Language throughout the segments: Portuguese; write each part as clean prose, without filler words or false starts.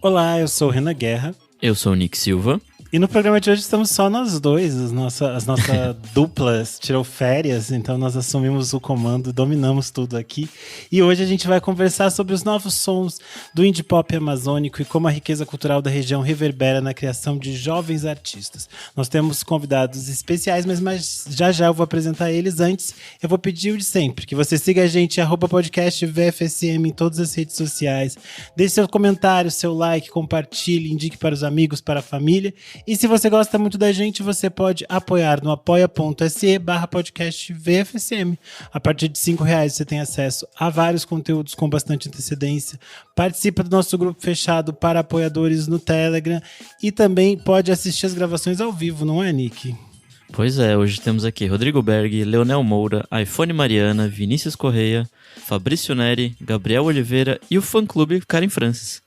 Olá, eu sou o Renan Guerra. Eu sou o Nick Silva. E no programa de hoje estamos só nós dois, as nossas duplas tirou férias, então nós assumimos o comando, dominamos tudo aqui. E hoje a gente vai conversar sobre os novos sons do indie pop amazônico e como a riqueza cultural da região reverbera na criação de jovens artistas. Nós temos convidados especiais, mas já eu vou apresentar eles. Antes, eu vou pedir o de sempre, que você siga a gente, @podcast VFSM em todas as redes sociais. Deixe seu comentário, seu like, compartilhe, indique para os amigos, para a família. E se você gosta muito da gente, você pode apoiar no apoia.se/podcast VFSM. A partir de R$5 você tem acesso a vários conteúdos com bastante antecedência. Participa do nosso grupo fechado para apoiadores no Telegram e também pode assistir as gravações ao vivo, não é, Nick? Pois é, hoje temos aqui Rodrigo Berg, Leonel Moura, iPhone Mariana, Vinícius Correia, Fabrício Neri, Gabriel Oliveira e o fã-clube Karen Francis.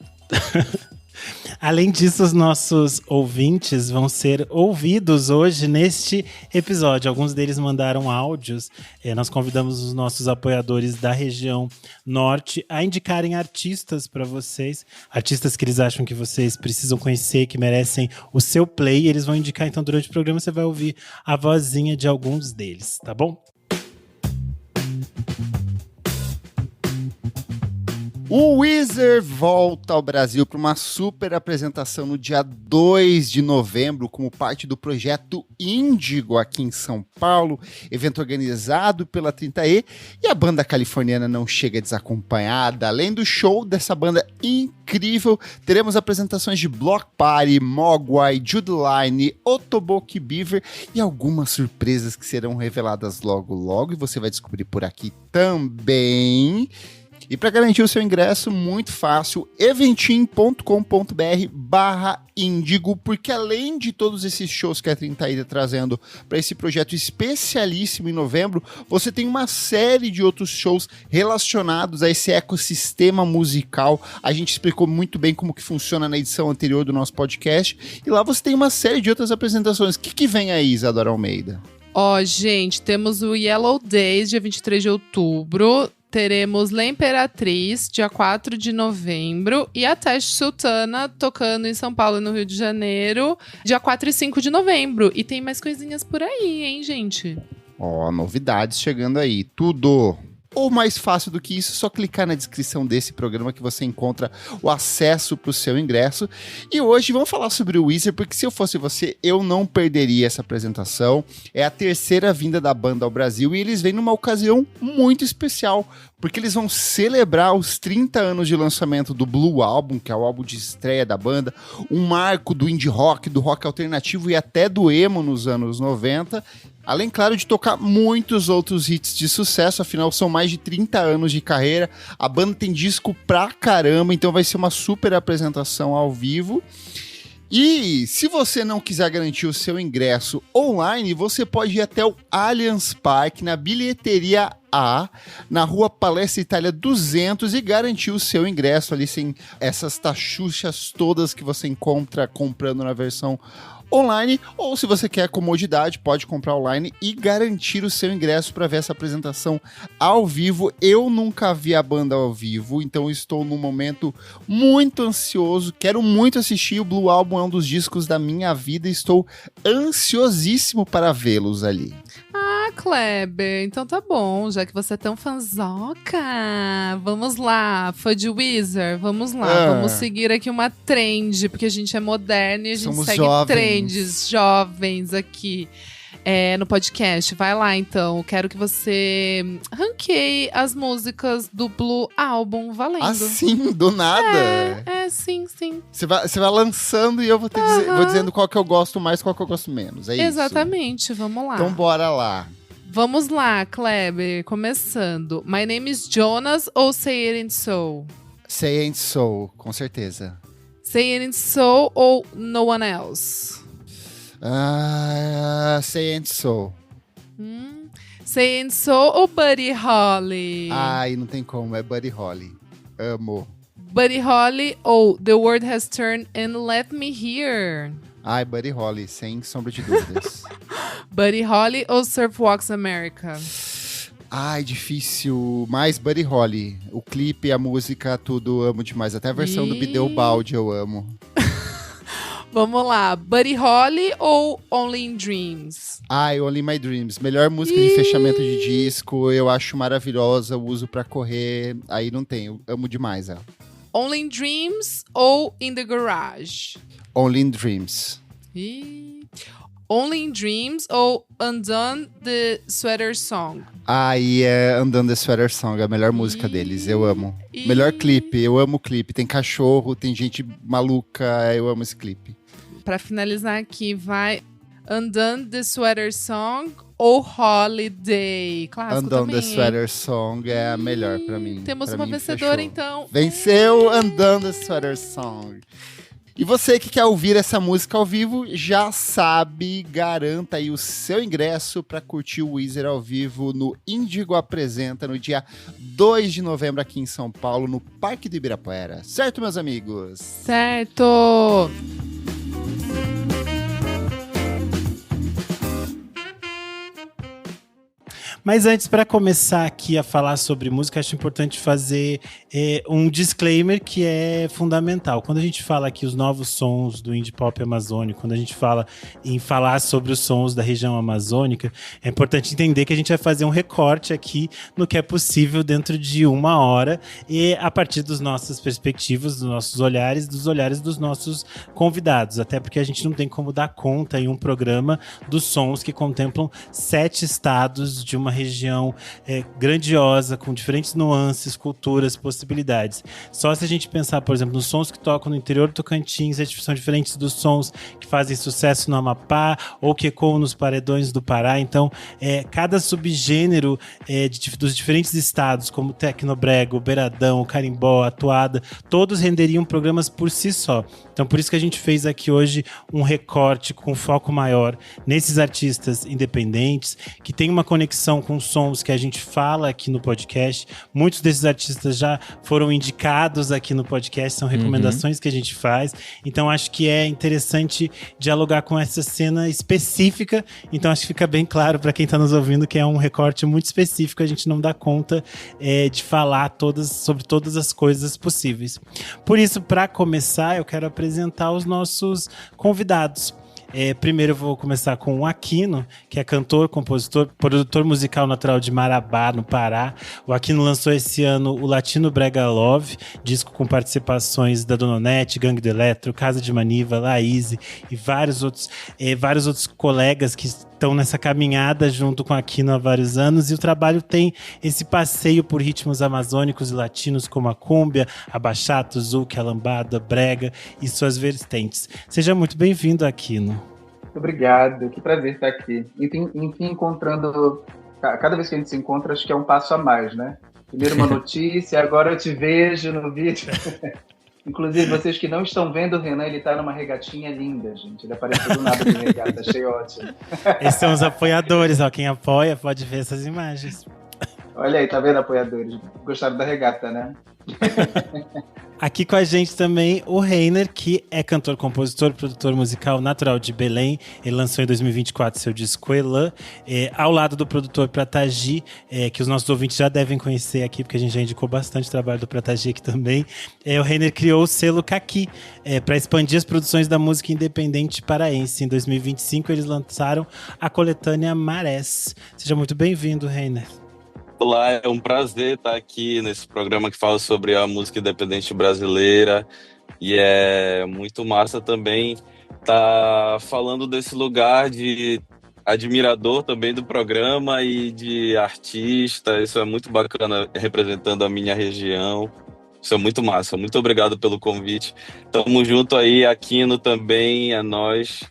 Além disso, os nossos ouvintes vão ser ouvidos hoje neste episódio. Alguns deles mandaram áudios. Nós convidamos os nossos apoiadores da região norte a indicarem artistas para vocês. Artistas que eles acham que vocês precisam conhecer, que merecem o seu play. Eles vão indicar, então, durante o programa você vai ouvir a vozinha de alguns deles, tá bom? O Weezer volta ao Brasil para uma super apresentação no dia 2 de novembro, como parte do projeto Índigo aqui em São Paulo, evento organizado pela 30E, e a banda californiana não chega desacompanhada. Além do show dessa banda incrível, teremos apresentações de Block Party, Mogwai, Judeline, Otoboke Beaver e algumas surpresas que serão reveladas logo logo, e você vai descobrir por aqui também. E para garantir o seu ingresso, muito fácil, eventim.com.br/índigo, porque além de todos esses shows que a 30 está trazendo para esse projeto especialíssimo em novembro, você tem uma série de outros shows relacionados a esse ecossistema musical. A gente explicou muito bem como que funciona na edição anterior do nosso podcast, e lá você tem uma série de outras apresentações. O que vem aí, Isadora Almeida? Gente, temos o Yellow Days, dia 23 de outubro. Teremos La Imperatriz, dia 4 de novembro, e a Teste Sultana tocando em São Paulo e no Rio de Janeiro, dia 4 e 5 de novembro. E tem mais coisinhas por aí, hein, gente? Novidades chegando aí, tudo! Ou mais fácil do que isso, só clicar na descrição desse programa que você encontra o acesso para o seu ingresso. E hoje vamos falar sobre o Weezer, porque se eu fosse você, eu não perderia essa apresentação. É a terceira vinda da banda ao Brasil e eles vêm numa ocasião muito especial, porque eles vão celebrar os 30 anos de lançamento do Blue Album, que é o álbum de estreia da banda, um marco do indie rock, do rock alternativo e até do emo nos anos 90. Além, claro, de tocar muitos outros hits de sucesso, afinal são mais de 30 anos de carreira, a banda tem disco pra caramba, então vai ser uma super apresentação ao vivo. E se você não quiser garantir o seu ingresso online, você pode ir até o Allianz Parque, na bilheteria A, na Rua Palestra Itália 200, e garantir o seu ingresso ali sem essas taxuchas todas que você encontra comprando na versão online, ou se você quer comodidade, pode comprar online e garantir o seu ingresso para ver essa apresentação ao vivo. Eu nunca vi a banda ao vivo, então estou num momento muito ansioso, quero muito assistir. O Blue Album é um dos discos da minha vida e estou ansiosíssimo para vê-los ali. Kleber, então tá bom, já que você é tão fanzoca, vamos lá, fã de Weezer, vamos lá, vamos seguir aqui uma trend, porque a gente é moderno e a gente Somos segue jovens. trends jovens aqui no podcast. Vai lá então, quero que você ranqueie as músicas do Blue Album, valendo. Assim, do nada? Sim. Você vai lançando e eu vou dizendo qual que eu gosto mais, qual que eu gosto menos, é isso? Exatamente, vamos lá. Então bora lá. Vamos lá, Kleber, começando. My Name is Jonas ou Say It Ain't So? Say Ain't So, com certeza. Say It Ain't So ou No One Else? Say Ain't So. Say Ain't So ou Buddy Holly? Ai, não tem como, é Buddy Holly. Amo. Buddy Holly ou The World Has Turned and Left Me Here? Ai, Buddy Holly, sem sombra de dúvidas. Buddy Holly ou Surf Walks America? Ai, difícil. Mais Buddy Holly. O clipe, a música, tudo amo demais. Até a versão do Bideu Balde eu amo. Vamos lá, Buddy Holly ou Only in Dreams? Ai, Only My Dreams. Melhor música de fechamento de disco. Eu acho maravilhosa. Eu uso pra correr. Aí não tem. Eu amo demais ela. Only in Dreams ou In the Garage? Only in Dreams. Only in Dreams ou Undone the Sweater Song? Aí é Undone the Sweater Song, a melhor música deles. Eu amo. Melhor clipe. Eu amo o clipe. Tem cachorro, tem gente maluca. Eu amo esse clipe. Pra finalizar aqui, vai Undone the Sweater Song ou Holiday? Clássico Undone também, the Sweater Song é a melhor pra mim. Temos pra uma mim, vencedora, fechou. então. Venceu Undone the Sweater Song. E você que quer ouvir essa música ao vivo, já sabe, garanta aí o seu ingresso para curtir o Weezer ao vivo no Índigo Apresenta, no dia 2 de novembro aqui em São Paulo, no Parque do Ibirapuera. Certo, meus amigos? Certo! Mas antes, para começar aqui a falar sobre música, acho importante fazer um disclaimer que é fundamental. Quando a gente fala aqui os novos sons do indie pop amazônico, quando a gente fala em falar sobre os sons da região amazônica, é importante entender que a gente vai fazer um recorte aqui no que é possível dentro de 1 hora e a partir das nossas perspectivas, dos nossos olhares, dos olhares dos nossos convidados. Até porque a gente não tem como dar conta em um programa dos sons que contemplam 7 estados de uma região grandiosa, com diferentes nuances, culturas, possibilidades. Só se a gente pensar, por exemplo, nos sons que tocam no interior do Tocantins, são diferentes dos sons que fazem sucesso no Amapá ou que ecoam nos paredões do Pará. Então, cada subgênero dos diferentes estados, como Tecnobrega, o Beiradão, o Carimbó, a Toada, todos renderiam programas por si só. Então, por isso que a gente fez aqui hoje um recorte com foco maior nesses artistas independentes, que tem uma conexão com sons que a gente fala aqui no podcast. Muitos desses artistas já foram indicados aqui no podcast, são recomendações que a gente faz. Então, acho que é interessante dialogar com essa cena específica. Então, acho que fica bem claro para quem está nos ouvindo que é um recorte muito específico. A gente não dá conta de falar sobre todas as coisas possíveis. Por isso, para começar, eu quero apresentar os nossos convidados. Primeiro eu vou começar com o Aquino, que é cantor, compositor, produtor musical natural de Marabá, no Pará. O Aquino lançou esse ano o Latino Brega Love, disco com participações da Dona Onete, Gangue do Eletro, Casa de Maniva, Laíse e vários outros colegas que estão nessa caminhada junto com o Aquino há vários anos, e o trabalho tem esse passeio por ritmos amazônicos e latinos como a cúmbia, a bachata, o zouk, a lambada, brega e suas vertentes. Seja muito bem-vindo, Aquino. Muito obrigado, que prazer estar aqui. Enfim, encontrando... Cada vez que a gente se encontra, acho que é um passo a mais, né? Primeiro uma notícia, agora eu te vejo no vídeo. Inclusive, vocês que não estão vendo o Renan, ele tá numa regatinha linda, gente. Ele apareceu do nada de regata, achei ótimo. Esses são os apoiadores, ó. Quem apoia pode ver essas imagens. Olha aí, tá vendo, apoiadores? Gostaram da regata, né? Aqui com a gente também o Reiner, que é cantor, compositor, produtor musical natural de Belém. Ele lançou em 2024 seu disco Elan, ao lado do produtor Pratagi, que os nossos ouvintes já devem conhecer aqui, porque a gente já indicou bastante trabalho do Pratagi aqui também. O Reiner criou o selo Caqui, para expandir as produções da música independente paraense. Em 2025 eles lançaram a coletânea Marés. Seja muito bem-vindo, Reiner. Olá, é um prazer estar aqui nesse programa que fala sobre a música independente brasileira, e é muito massa também estar falando desse lugar de admirador também do programa e de artista. Isso é muito bacana, representando a minha região. Isso é muito massa. Muito obrigado pelo convite. Tamo junto aí, Aquino também, é nóis.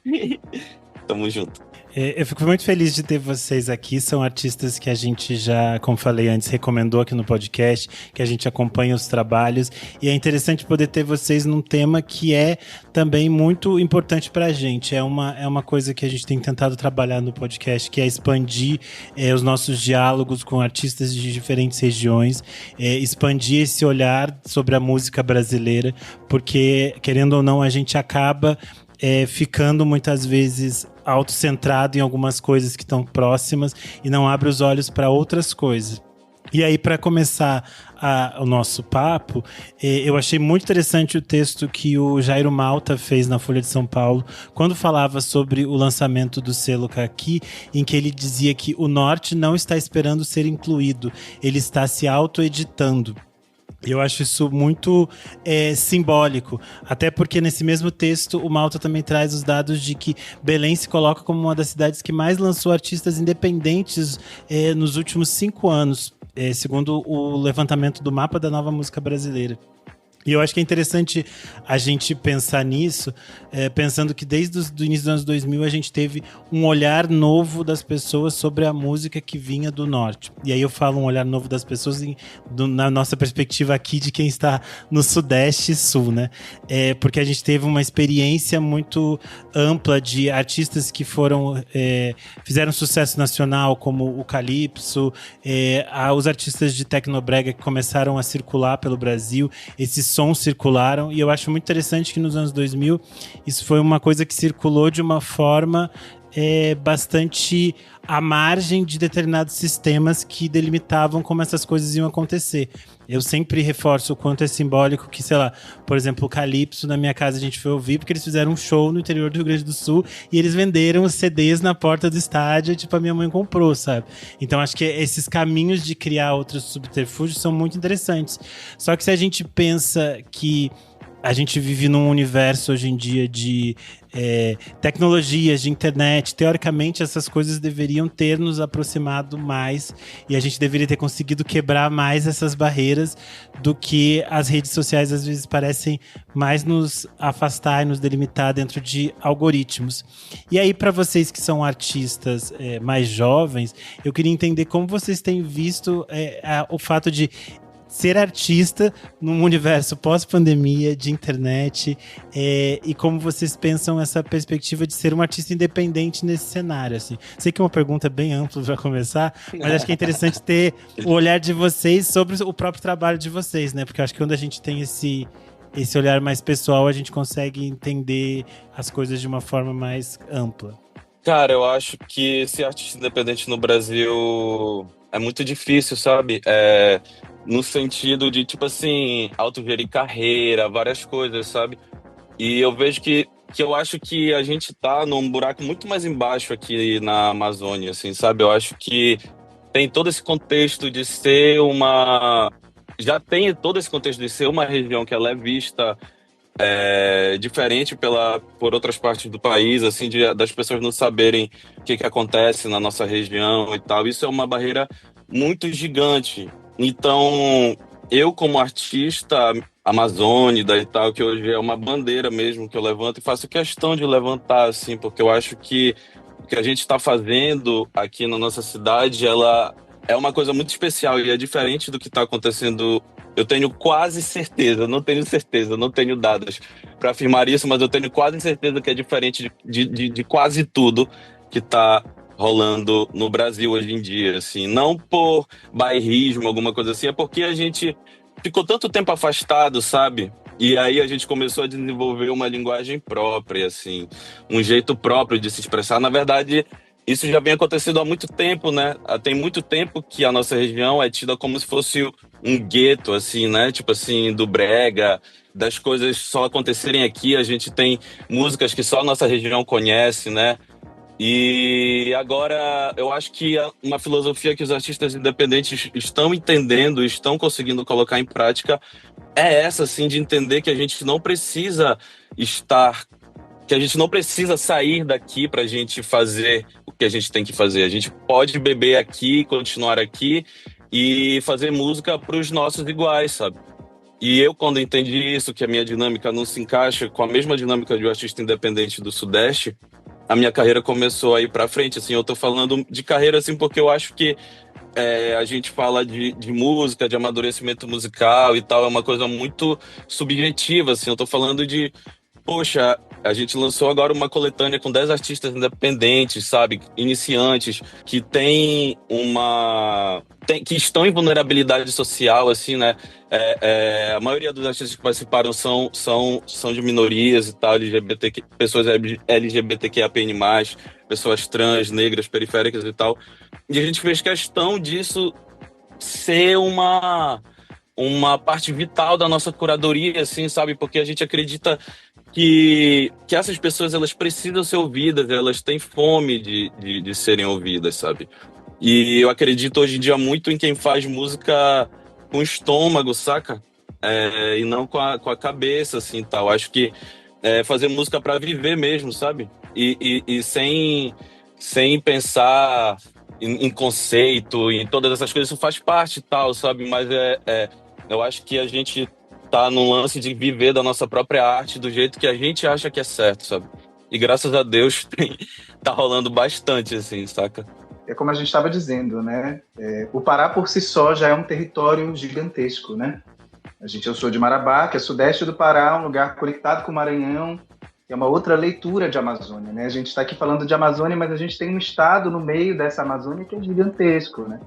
Tamo junto. Eu fico muito feliz de ter vocês aqui. São artistas que a gente já, como falei antes, recomendou aqui no podcast, que a gente acompanha os trabalhos. E é interessante poder ter vocês num tema que é também muito importante pra gente. É uma coisa que a gente tem tentado trabalhar no podcast, que é expandir os nossos diálogos com artistas de diferentes regiões, expandir esse olhar sobre a música brasileira, porque, querendo ou não, a gente acaba ficando muitas vezes autocentrado em algumas coisas que estão próximas e não abre os olhos para outras coisas. E aí, para começar o nosso papo, eu achei muito interessante o texto que o Jairo Malta fez na Folha de São Paulo, quando falava sobre o lançamento do selo Caqui, em que ele dizia que o Norte não está esperando ser incluído, ele está se auto-editando. Eu acho isso muito simbólico, até porque nesse mesmo texto o Malta também traz os dados de que Belém se coloca como uma das cidades que mais lançou artistas independentes nos últimos 5 anos, segundo o levantamento do Mapa da Nova Música Brasileira. E eu acho que é interessante a gente pensar nisso, pensando que desde o início dos anos 2000 a gente teve um olhar novo das pessoas sobre a música que vinha do Norte. E aí eu falo um olhar novo das pessoas na nossa perspectiva aqui de quem está no Sudeste e Sul, né? Porque a gente teve uma experiência muito ampla de artistas que fizeram sucesso nacional, como o Calypso, os artistas de Tecnobrega que começaram a circular pelo Brasil, esses sons circularam, e eu acho muito interessante que nos anos 2000 isso foi uma coisa que circulou de uma forma bastante à margem de determinados sistemas que delimitavam como essas coisas iam acontecer. Eu sempre reforço o quanto é simbólico que, sei lá, por exemplo, o Calypso, na minha casa a gente foi ouvir porque eles fizeram um show no interior do Rio Grande do Sul e eles venderam os CDs na porta do estádio, tipo, a minha mãe comprou, sabe? Então acho que esses caminhos de criar outros subterfúgios são muito interessantes. Só que se a gente pensa que a gente vive num universo hoje em dia de tecnologias, de internet. Teoricamente, essas coisas deveriam ter nos aproximado mais e a gente deveria ter conseguido quebrar mais essas barreiras do que as redes sociais às vezes parecem mais nos afastar e nos delimitar dentro de algoritmos. E aí, para vocês que são artistas mais jovens, eu queria entender como vocês têm visto o fato de ser artista num universo pós-pandemia, de internet, e como vocês pensam essa perspectiva de ser um artista independente nesse cenário, assim. Sei que é uma pergunta bem ampla para começar, mas acho que é interessante ter o olhar de vocês sobre o próprio trabalho de vocês, né? Porque eu acho que quando a gente tem esse olhar mais pessoal, a gente consegue entender as coisas de uma forma mais ampla. Cara, eu acho que ser artista independente no Brasil é muito difícil, sabe? No sentido de, tipo assim, autogerir carreira, várias coisas, sabe? E eu vejo que eu acho que a gente tá num buraco muito mais embaixo aqui na Amazônia, assim, sabe? Eu acho que tem todo esse contexto de ser já tem todo esse contexto de ser uma região que ela é vista diferente por outras partes do país, assim, das pessoas não saberem o que acontece na nossa região e tal. Isso é uma barreira muito gigante. Então, eu como artista amazônida e tal, que hoje é uma bandeira mesmo que eu levanto e faço questão de levantar, assim, porque eu acho que o que a gente está fazendo aqui na nossa cidade, ela é uma coisa muito especial e é diferente do que está acontecendo. Eu tenho quase certeza, não tenho certeza, não tenho dados para afirmar isso, mas eu tenho quase certeza que é diferente de quase tudo que está rolando no Brasil hoje em dia, assim. Não por bairrismo, alguma coisa assim, é porque a gente ficou tanto tempo afastado, sabe? E aí a gente começou a desenvolver uma linguagem própria, assim, um jeito próprio de se expressar. Na verdade, isso já vem acontecendo há muito tempo, né? Tem muito tempo que a nossa região é tida como se fosse um gueto, assim, né? Tipo assim, do brega, das coisas só acontecerem aqui. A gente tem músicas que só a nossa região conhece, né? E agora eu acho que uma filosofia que os artistas independentes estão entendendo, estão conseguindo colocar em prática é essa, assim, de entender que a gente não precisa que a gente não precisa sair daqui para a gente fazer o que a gente tem que fazer. A gente pode beber aqui, continuar aqui e fazer música para os nossos iguais, sabe? E eu, quando entendi isso, que a minha dinâmica não se encaixa com a mesma dinâmica de um artista independente do Sudeste, a minha carreira começou a ir para frente. Assim, eu tô falando de carreira assim porque eu acho que a gente fala de música, de amadurecimento musical e tal, é uma coisa muito subjetiva, assim. Eu tô falando de, poxa, a gente lançou agora uma coletânea com 10 artistas independentes, sabe? Iniciantes, que tem que estão em vulnerabilidade social, assim, né? A maioria dos artistas que participaram são de minorias e tal, pessoas LGBTQIAPN+, pessoas trans, negras, periféricas e tal. E a gente fez questão disso ser uma parte vital da nossa curadoria, assim, sabe? Porque a gente acredita que essas pessoas, elas precisam ser ouvidas, elas têm fome de serem ouvidas, sabe? E eu acredito hoje em dia muito em quem faz música com estômago, saca? E não com a cabeça, assim, tal. Acho que fazer música para viver mesmo, sabe? E sem pensar em conceito, em todas essas coisas, isso faz parte e tal, sabe? Mas eu acho que a gente tá num lance de viver da nossa própria arte do jeito que a gente acha que é certo, sabe? E graças a Deus tá rolando bastante, assim, saca? É como a gente estava dizendo, né? O Pará por si só já é um território gigantesco, né? Eu sou de Marabá, que é sudeste do Pará, um lugar conectado com o Maranhão, que é uma outra leitura de Amazônia, né? A gente está aqui falando de Amazônia, mas a gente tem um estado no meio dessa Amazônia que é gigantesco, né?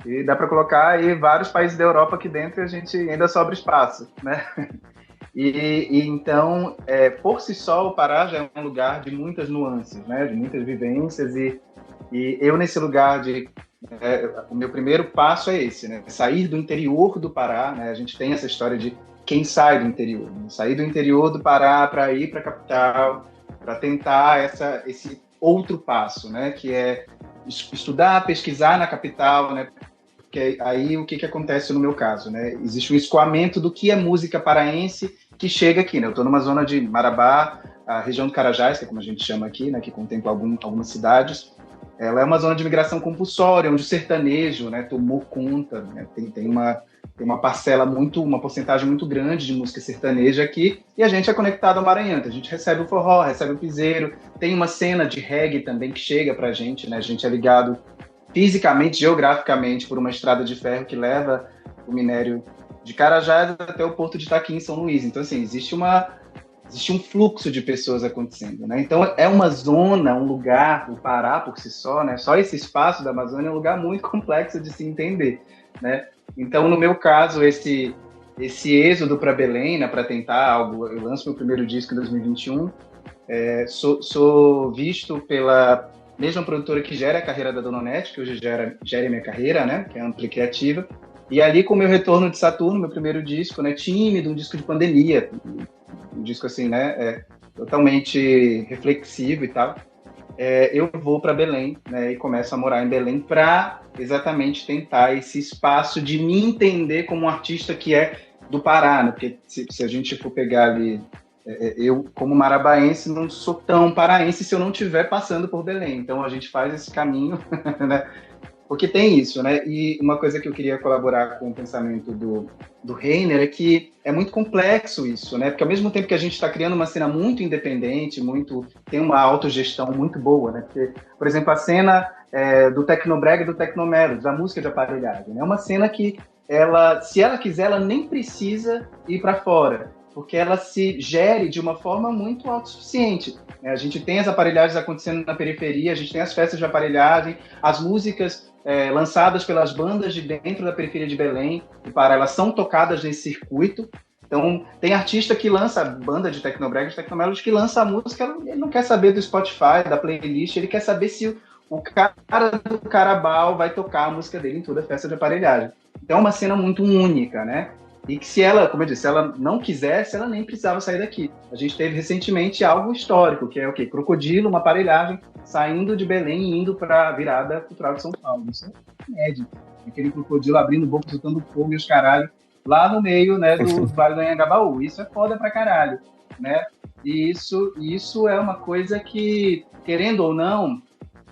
E dá para colocar aí vários países da Europa aqui dentro e a gente ainda sobra espaço, né? E então, por si só, o Pará já é um lugar de muitas nuances, né? De muitas vivências e eu nesse lugar o meu primeiro passo é esse, né? Sair do interior do Pará, né? A gente tem essa história de quem sai do interior, né? Sair do interior do Pará para ir para a capital, para tentar esse outro passo, né? Que é estudar, pesquisar na capital, né? Porque aí o que acontece no meu caso, né? Existe um escoamento do que é música paraense que chega aqui, né? Eu estou numa zona de Marabá, a região do Carajás, que é como a gente chama aqui, né? Que contempla algumas cidades. Ela é uma zona de migração compulsória, onde o sertanejo, né, tomou conta, né? Tem uma parcela uma porcentagem muito grande de música sertaneja aqui, e a gente é conectado ao Maranhão. A gente recebe o forró, recebe o piseiro, tem uma cena de reggae também que chega pra gente, né? A gente é ligado fisicamente, geograficamente, por uma estrada de ferro que leva o minério de Carajás até o porto de Itaqui, em São Luís. Então, assim, existe um fluxo de pessoas acontecendo, né? Então, é uma zona, um lugar, o Pará por si só, né? Só esse espaço da Amazônia é um lugar muito complexo de se entender, né? Então, no meu caso, esse êxodo para Belém, né, para tentar algo, eu lanço meu primeiro disco em 2021, sou visto pela mesma produtora que gera a carreira da Dona Onete, que hoje gera a minha carreira, né? Que é a Ampli Criativa. E ali, com o meu retorno de Saturno, meu primeiro disco, né? Tímido, um disco de pandemia, um disco assim, né, totalmente reflexivo e tal, eu vou para Belém, né, e começo a morar em Belém para exatamente tentar esse espaço de me entender como um artista que é do Pará, né, porque se a gente for pegar ali, eu como marabaense não sou tão paraense se eu não estiver passando por Belém, então a gente faz esse caminho, né, porque tem isso, né? E uma coisa que eu queria colaborar com o pensamento do Reiner é que é muito complexo isso, né? Porque ao mesmo tempo que a gente está criando uma cena muito independente, tem uma autogestão muito boa, né? Porque, por exemplo, a cena do Tecnobrega e do Tecnomelos, da música de aparelhagem, né? É uma cena que se ela quiser, ela nem precisa ir para fora, porque ela se gere de uma forma muito autossuficiente. A gente tem as aparelhagens acontecendo na periferia, a gente tem as festas de aparelhagem, as músicas lançadas pelas bandas de dentro da periferia de Belém do Pará, elas são tocadas nesse circuito. Então, tem artista que lança, banda de Tecnobrega, de Tecnomelody, que lança a música, ele não quer saber do Spotify, da playlist, ele quer saber se o cara do Carabao vai tocar a música dele em toda a festa de aparelhagem. Então, é uma cena muito única, né? E que se ela, como eu disse, se ela não quisesse, ela nem precisava sair daqui. A gente teve recentemente algo histórico, que é o quê? Crocodilo, uma aparelhagem, saindo de Belém e indo para a virada cultural de São Paulo. Isso é inédito. Aquele crocodilo abrindo boca, soltando fogo e os caralho, lá no meio, né, do Vale do Anhangabaú. Isso é foda pra caralho, né? E isso é uma coisa que, querendo ou não,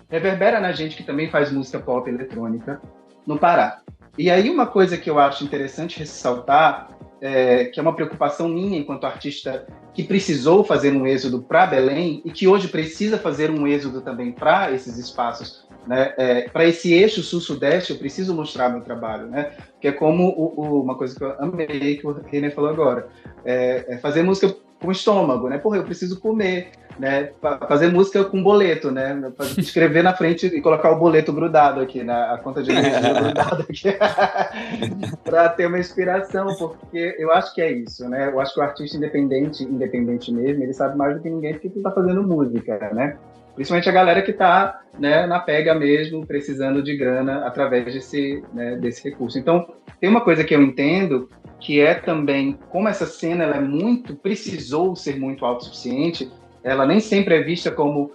reverbera na gente que também faz música pop eletrônica no Pará. E aí uma coisa que eu acho interessante ressaltar, que é uma preocupação minha enquanto artista que precisou fazer um êxodo para Belém e que hoje precisa fazer um êxodo também para esses espaços, né? Para esse eixo sul-sudeste, eu preciso mostrar meu trabalho, né? Que é como uma coisa que eu amei, que o René falou agora, fazer música com estômago, né? Porra, eu preciso comer, né, fazer música com boleto, né? Escrever na frente e colocar o boleto grudado aqui, né? A conta de energia grudada aqui, para ter uma inspiração, porque eu acho que é isso, né? Eu acho que o artista independente mesmo, ele sabe mais do que ninguém porque ele está fazendo música, né? Principalmente a galera que está, né, na pega mesmo, precisando de grana através desse recurso. Então, tem uma coisa que eu entendo, que é também, como essa cena ela precisou ser muito autossuficiente, ela nem sempre é vista como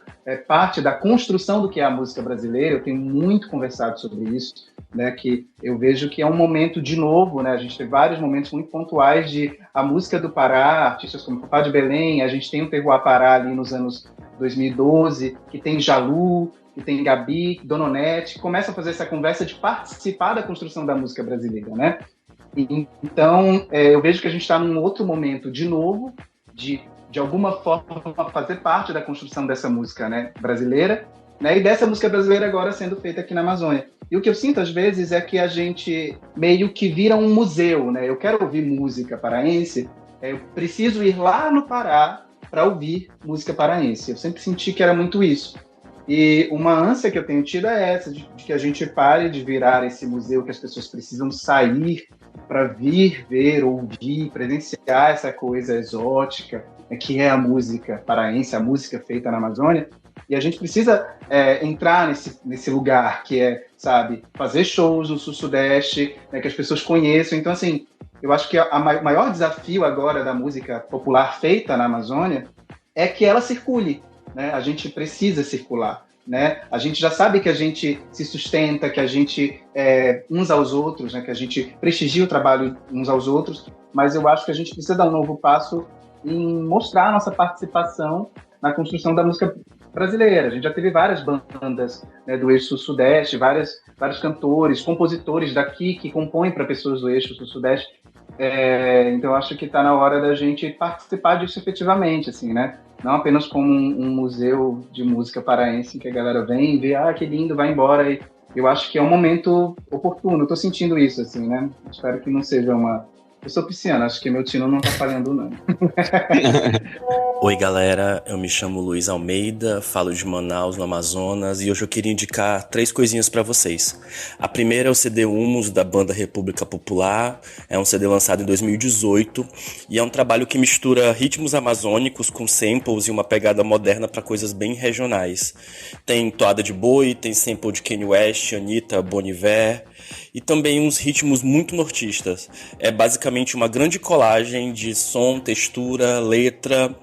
parte da construção do que é a música brasileira. Eu tenho muito conversado sobre isso, né, que eu vejo que é um momento de novo, né, a gente tem vários momentos muito pontuais de a música do Pará, artistas como Fafá de Belém, a gente tem o Terroir Pará ali nos anos 2012, que tem Jalu, que tem Gabi, Dona Onete, que começa a fazer essa conversa de participar da construção da música brasileira, né? Então, eu vejo que a gente está num outro momento, de novo, de alguma forma fazer parte da construção dessa música, né, brasileira, né, e dessa música brasileira agora sendo feita aqui na Amazônia. E o que eu sinto às vezes é que a gente meio que vira um museu, né? Eu quero ouvir música paraense, eu preciso ir lá no Pará para ouvir música paraense. Eu sempre senti que era muito isso. E uma ânsia que eu tenho tido é essa, de que a gente pare de virar esse museu que as pessoas precisam sair para vir, ver, ouvir, presenciar essa coisa exótica, né, que é a música paraense, a música feita na Amazônia. E a gente precisa entrar nesse lugar que é, sabe, fazer shows no Sul-Sudeste, né, que as pessoas conheçam. Então, assim, eu acho que o maior desafio agora da música popular feita na Amazônia é que ela circule, né? A gente precisa circular, né? A gente já sabe que a gente se sustenta, que a gente uns aos outros, né? Que a gente prestigia o trabalho uns aos outros, mas eu acho que a gente precisa dar um novo passo em mostrar a nossa participação na construção da música brasileira. A gente já teve várias bandas, né, do eixo sul-sudeste, vários cantores, compositores daqui que compõem para pessoas do eixo sul-sudeste. Então, eu acho que está na hora da gente participar disso efetivamente, assim, né? Não apenas como um museu de música paraense que a galera vem e vê, que lindo, vai embora. E eu acho que é um momento oportuno. Estou sentindo isso, assim, né? Espero que não seja uma... Eu sou pisciano, acho que meu tino não tá falhando, não. Oi, galera. Eu me chamo Luiz Almeida, falo de Manaus, no Amazonas, e hoje eu queria indicar 3 coisinhas pra vocês. A primeira é o CD Humus, da banda República Popular. É um CD lançado em 2018 e é um trabalho que mistura ritmos amazônicos com samples e uma pegada moderna pra coisas bem regionais. Tem toada de boi, tem sample de Kanye West, Anitta, Bon Iver, e também uns ritmos muito nortistas. É basicamente uma grande colagem de som, textura, letra,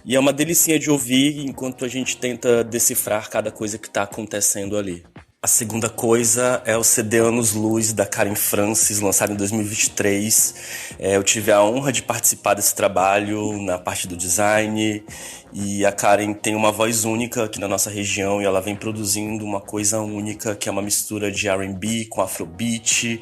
e é uma delicinha de ouvir enquanto a gente tenta decifrar cada coisa que está acontecendo ali. A segunda coisa é o CD Anos Luz, da Karen Francis, lançado em 2023. Eu tive a honra de participar desse trabalho na parte do design, e a Karen tem uma voz única aqui na nossa região e ela vem produzindo uma coisa única, que é uma mistura de R&B com Afrobeat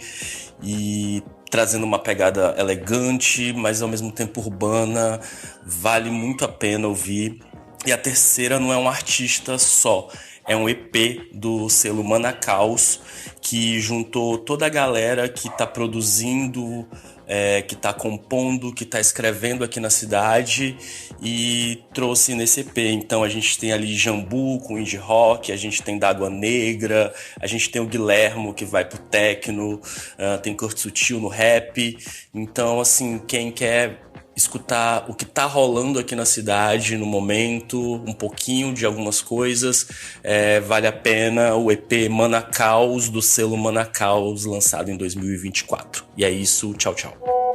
e trazendo uma pegada elegante, mas ao mesmo tempo urbana. Vale muito a pena ouvir. E a terceira não é um artista só, é um EP do selo Manacaus, que juntou toda a galera que está produzindo, que está compondo, que está escrevendo aqui na cidade e trouxe nesse EP. Então a gente tem ali Jambu com indie rock, a gente tem D'Água Negra, a gente tem o Guilhermo que vai pro techno, tem Kurt Sutil no rap. Então, assim, quem quer escutar o que tá rolando aqui na cidade no momento, um pouquinho de algumas coisas, vale a pena o EP Manacaus, do selo Manacaus, lançado em 2024. E é isso, tchau, tchau.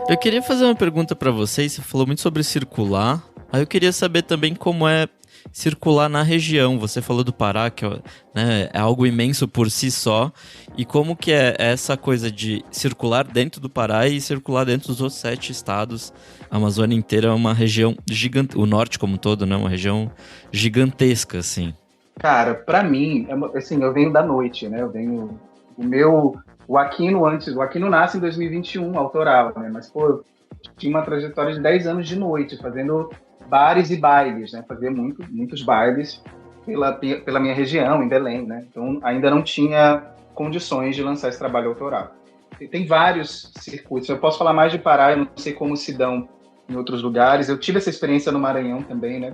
Eu queria fazer uma pergunta pra vocês, você falou muito sobre circular, aí eu queria saber também como é circular na região. Você falou do Pará, que é algo imenso por si só, e como que é essa coisa de circular dentro do Pará e circular dentro dos outros 7 estados. A Amazônia inteira é uma região gigante, o norte como um todo, né, uma região gigantesca, assim. Cara, pra mim, assim, eu venho da noite, né, o Aquino nasce em 2021, autoral, né, mas, pô, eu tinha uma trajetória de 10 anos de noite, fazendo bares e bailes, né? Fazia muitos bailes pela minha região, em Belém, né? Então, ainda não tinha condições de lançar esse trabalho autoral. Tem vários circuitos. Eu posso falar mais de Pará, eu não sei como se dão em outros lugares. Eu tive essa experiência no Maranhão também, né?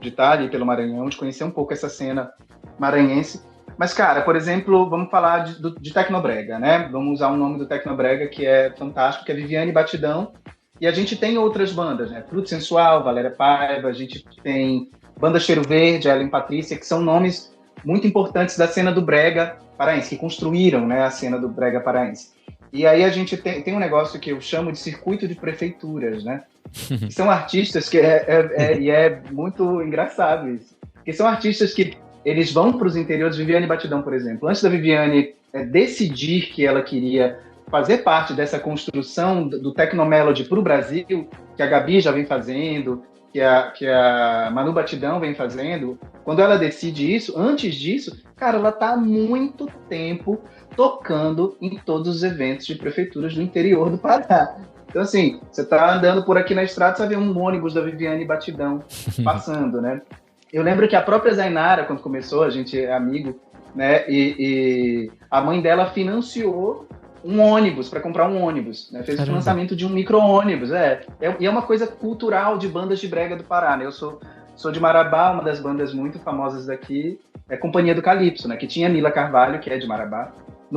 de estar ali pelo Maranhão, de conhecer um pouco essa cena maranhense. Mas, cara, por exemplo, vamos falar de Tecnobrega, né? Vamos usar um nome do Tecnobrega que é fantástico, que é Viviane Batidão. E a gente tem outras bandas, né? Fruto Sensual, Valéria Paiva, a gente tem Banda Cheiro Verde, Ellen Patrícia, que são nomes muito importantes da cena do brega paraense, que construíram, né, a cena do brega paraense. E aí a gente tem um negócio que eu chamo de circuito de prefeituras, né? Que são artistas que é muito engraçado isso. Que são artistas que eles vão para os interiores. Viviane Batidão, por exemplo. Antes da Viviane decidir que ela queria fazer parte dessa construção do Tecnomelody para o Brasil, que a Gabi já vem fazendo, que a Manu Batidão vem fazendo, quando ela decide isso, antes disso, cara, ela está há muito tempo tocando em todos os eventos de prefeituras do interior do Pará. Então, assim, você está andando por aqui na estrada, você vê um ônibus da Viviane Batidão passando, né? Eu lembro que a própria Zainara, quando começou, a gente é amigo, né? E a mãe dela financiou um ônibus, para comprar um ônibus, né? Fez o financiamento de um micro-ônibus, e é uma coisa cultural de bandas de brega do Pará, né? Eu sou de Marabá, uma das bandas muito famosas daqui é Companhia do Calypso, né? Que tinha Mila Carvalho, que é de Marabá.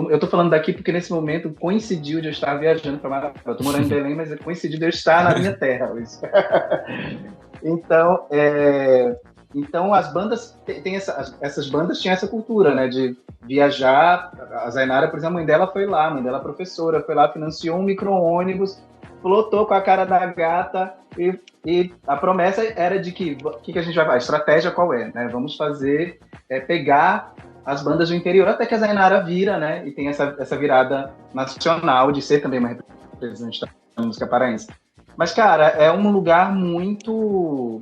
Eu tô falando daqui porque nesse momento coincidiu de eu estar viajando para Marabá. Eu tô morando em Belém, mas coincidiu de eu estar na minha terra hoje. Então as bandas essas bandas tinham essa cultura, né, de viajar. A Zainara, por exemplo, a mãe dela foi lá, a mãe dela é professora, foi lá, financiou um micro-ônibus, flotou com a cara da gata e a promessa era de que a gente vai fazer, a estratégia qual é, né? Vamos fazer, pegar as bandas do interior, até que a Zainara vira, né, e tem essa virada nacional de ser também uma representante da música paraense. Mas, cara, é um lugar muito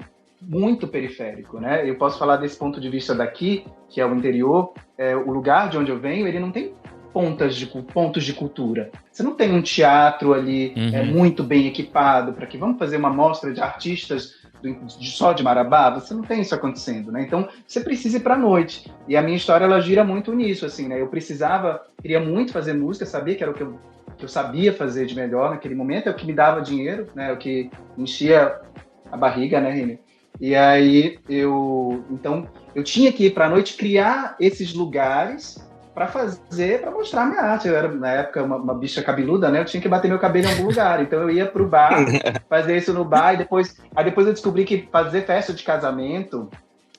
periférico, né? Eu posso falar desse ponto de vista daqui, que é o interior, o lugar de onde eu venho, ele não tem pontos de cultura. Você não tem um teatro ali muito bem equipado para que vamos fazer uma mostra de artistas só de Marabá. Você não tem isso acontecendo, né? Então, você precisa ir para a noite. E a minha história, ela gira muito nisso, assim, né? Eu queria muito fazer música, sabia que era o que eu sabia fazer de melhor naquele momento, é o que me dava dinheiro, né? É o que enchia a barriga, né, Reni? E aí, eu tinha que ir para a noite criar esses lugares para mostrar minha arte. Eu era, na época, uma bicha cabeluda, né? Eu tinha que bater meu cabelo em algum lugar. Então, eu ia pro bar, fazer isso no bar, e depois eu descobri que fazer festa de casamento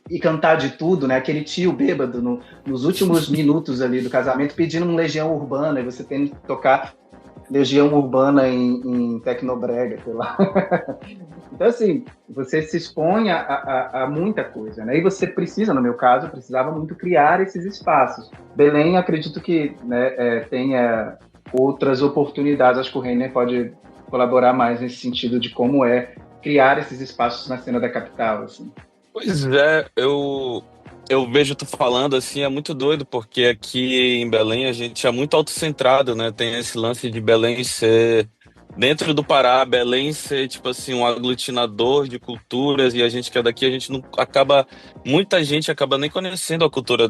e cantar de tudo, né? Aquele tio bêbado nos últimos minutos ali do casamento pedindo um Legião Urbana, e você tem que tocar Legião Urbana em Tecnobrega, sei lá. Então, assim, você se expõe a muita coisa, né? E você precisa, no meu caso, precisava muito criar esses espaços. Belém, acredito que, né, tenha outras oportunidades. Acho que o Reiner pode colaborar mais nesse sentido de como é criar esses espaços na cena da capital, assim. Pois é, eu vejo tu falando assim, é muito doido, porque aqui em Belém a gente é muito autocentrado, né? Tem esse lance de Belém ser, dentro do Pará, Belém ser, tipo assim, um aglutinador de culturas, e a gente que é daqui, a gente não acaba, muita gente acaba nem conhecendo a cultura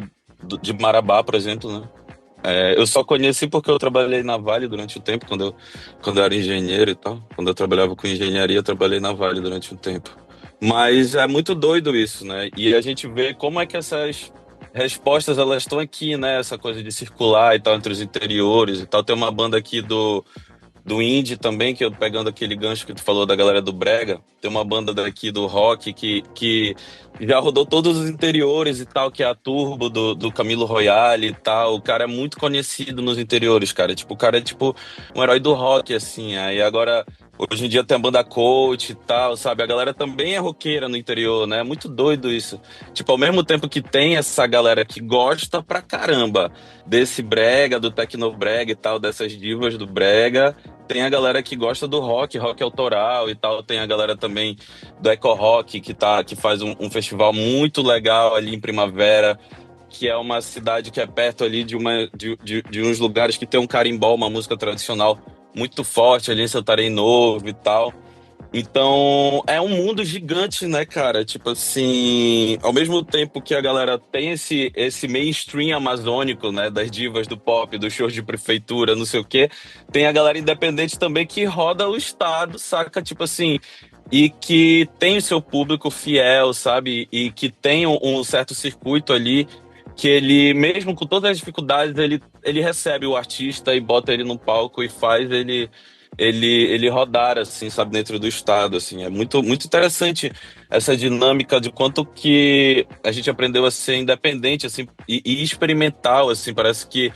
de Marabá, por exemplo, né? Eu só conheci porque eu trabalhei na Vale durante um tempo, quando eu era engenheiro e tal. Quando eu trabalhava com engenharia, eu trabalhei na Vale durante um tempo. Mas é muito doido isso, né? E a gente vê como é que essas respostas, elas estão aqui, né? Essa coisa de circular e tal, entre os interiores e tal. Tem uma banda aqui do indie também, que eu pegando aquele gancho que tu falou da galera do brega, tem uma banda daqui do rock que já rodou todos os interiores e tal, que é a Turbo do Camilo Royale e tal. O cara é muito conhecido nos interiores, cara. Tipo, o cara é tipo um herói do rock, assim. Aí agora, hoje em dia tem a banda Coach e tal, sabe? A galera também é roqueira no interior, né? É muito doido isso. Tipo, ao mesmo tempo que tem essa galera que gosta pra caramba desse brega, do tecnobrega e tal, dessas divas do brega, tem a galera que gosta do rock autoral e tal. Tem a galera também do Eco Rock, que faz um festival muito legal ali em Primavera, que é uma cidade que é perto ali de uns lugares que tem um carimbó, uma música tradicional muito forte ali em Santarém Novo e tal. Então, é um mundo gigante, né, cara? Tipo assim, ao mesmo tempo que a galera tem esse mainstream amazônico, né, das divas do pop, dos shows de prefeitura, não sei o quê, tem a galera independente também que roda o estado, saca? Tipo assim, e que tem o seu público fiel, sabe? E que tem um certo circuito ali que ele, mesmo com todas as dificuldades, ele recebe o artista e bota ele no palco e faz ele rodar, assim, sabe, dentro do estado, assim. É muito, muito interessante essa dinâmica de quanto que a gente aprendeu a ser independente, assim, e experimental, assim. Parece que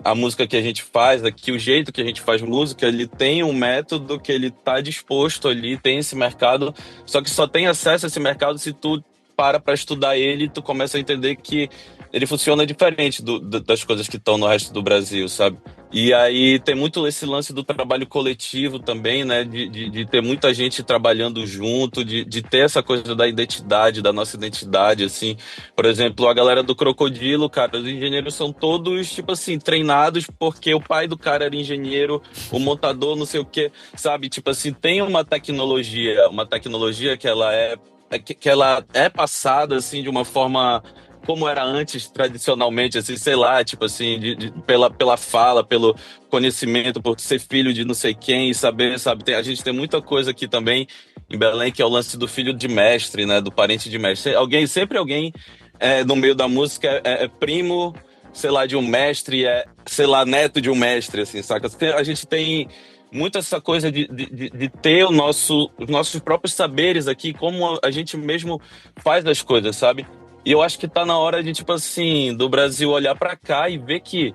a música que a gente faz aqui, o jeito que a gente faz música, ele tem um método que ele tá disposto ali, tem esse mercado, só que só tem acesso a esse mercado se tu para estudar ele, tu começa a entender que ele funciona diferente das coisas que estão no resto do Brasil, sabe? E aí tem muito esse lance do trabalho coletivo também, né? De ter muita gente trabalhando junto, de ter essa coisa da identidade, da nossa identidade, assim. Por exemplo, a galera do Crocodilo, cara, os engenheiros são todos, tipo assim, treinados porque o pai do cara era engenheiro, o montador, não sei o quê, sabe? Tipo assim, tem uma tecnologia que ela é passada, assim, de uma forma como era antes, tradicionalmente, assim, sei lá, tipo assim, pela fala, pelo conhecimento, por ser filho de não sei quem e saber, sabe? A gente tem muita coisa aqui também em Belém, que é o lance do filho de mestre, né? Do parente de mestre. Sempre alguém no meio da música é primo, sei lá, de um mestre, sei lá, neto de um mestre, assim, saca? A gente tem muito essa coisa de ter os nossos próprios saberes aqui, como a gente mesmo faz as coisas, sabe? E eu acho que tá na hora de, tipo assim, do Brasil olhar pra cá e ver que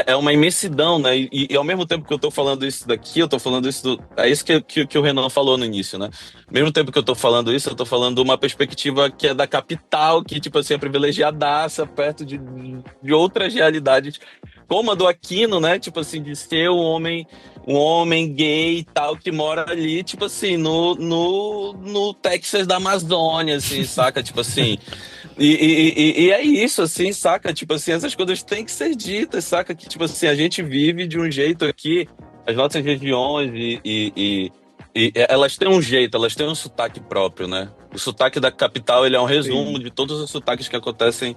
é uma imensidão, né? E ao mesmo tempo que eu tô falando isso daqui, eu tô falando isso é isso que o Renan falou no início, né? Ao mesmo tempo que eu tô falando isso, eu tô falando de uma perspectiva que é da capital, que, tipo assim, é privilegiadaça, perto de outras realidades, como a do Aquino, né? Tipo assim, de ser um homem gay e tal, que mora ali, tipo assim, no Texas da Amazônia, assim, saca? Tipo assim. E é isso, assim, saca? Tipo assim, essas coisas têm que ser ditas, saca? Que, tipo assim, a gente vive de um jeito aqui, as nossas regiões, e elas têm um jeito, elas têm um sotaque próprio, né? O sotaque da capital, ele é um resumo de todos os sotaques que acontecem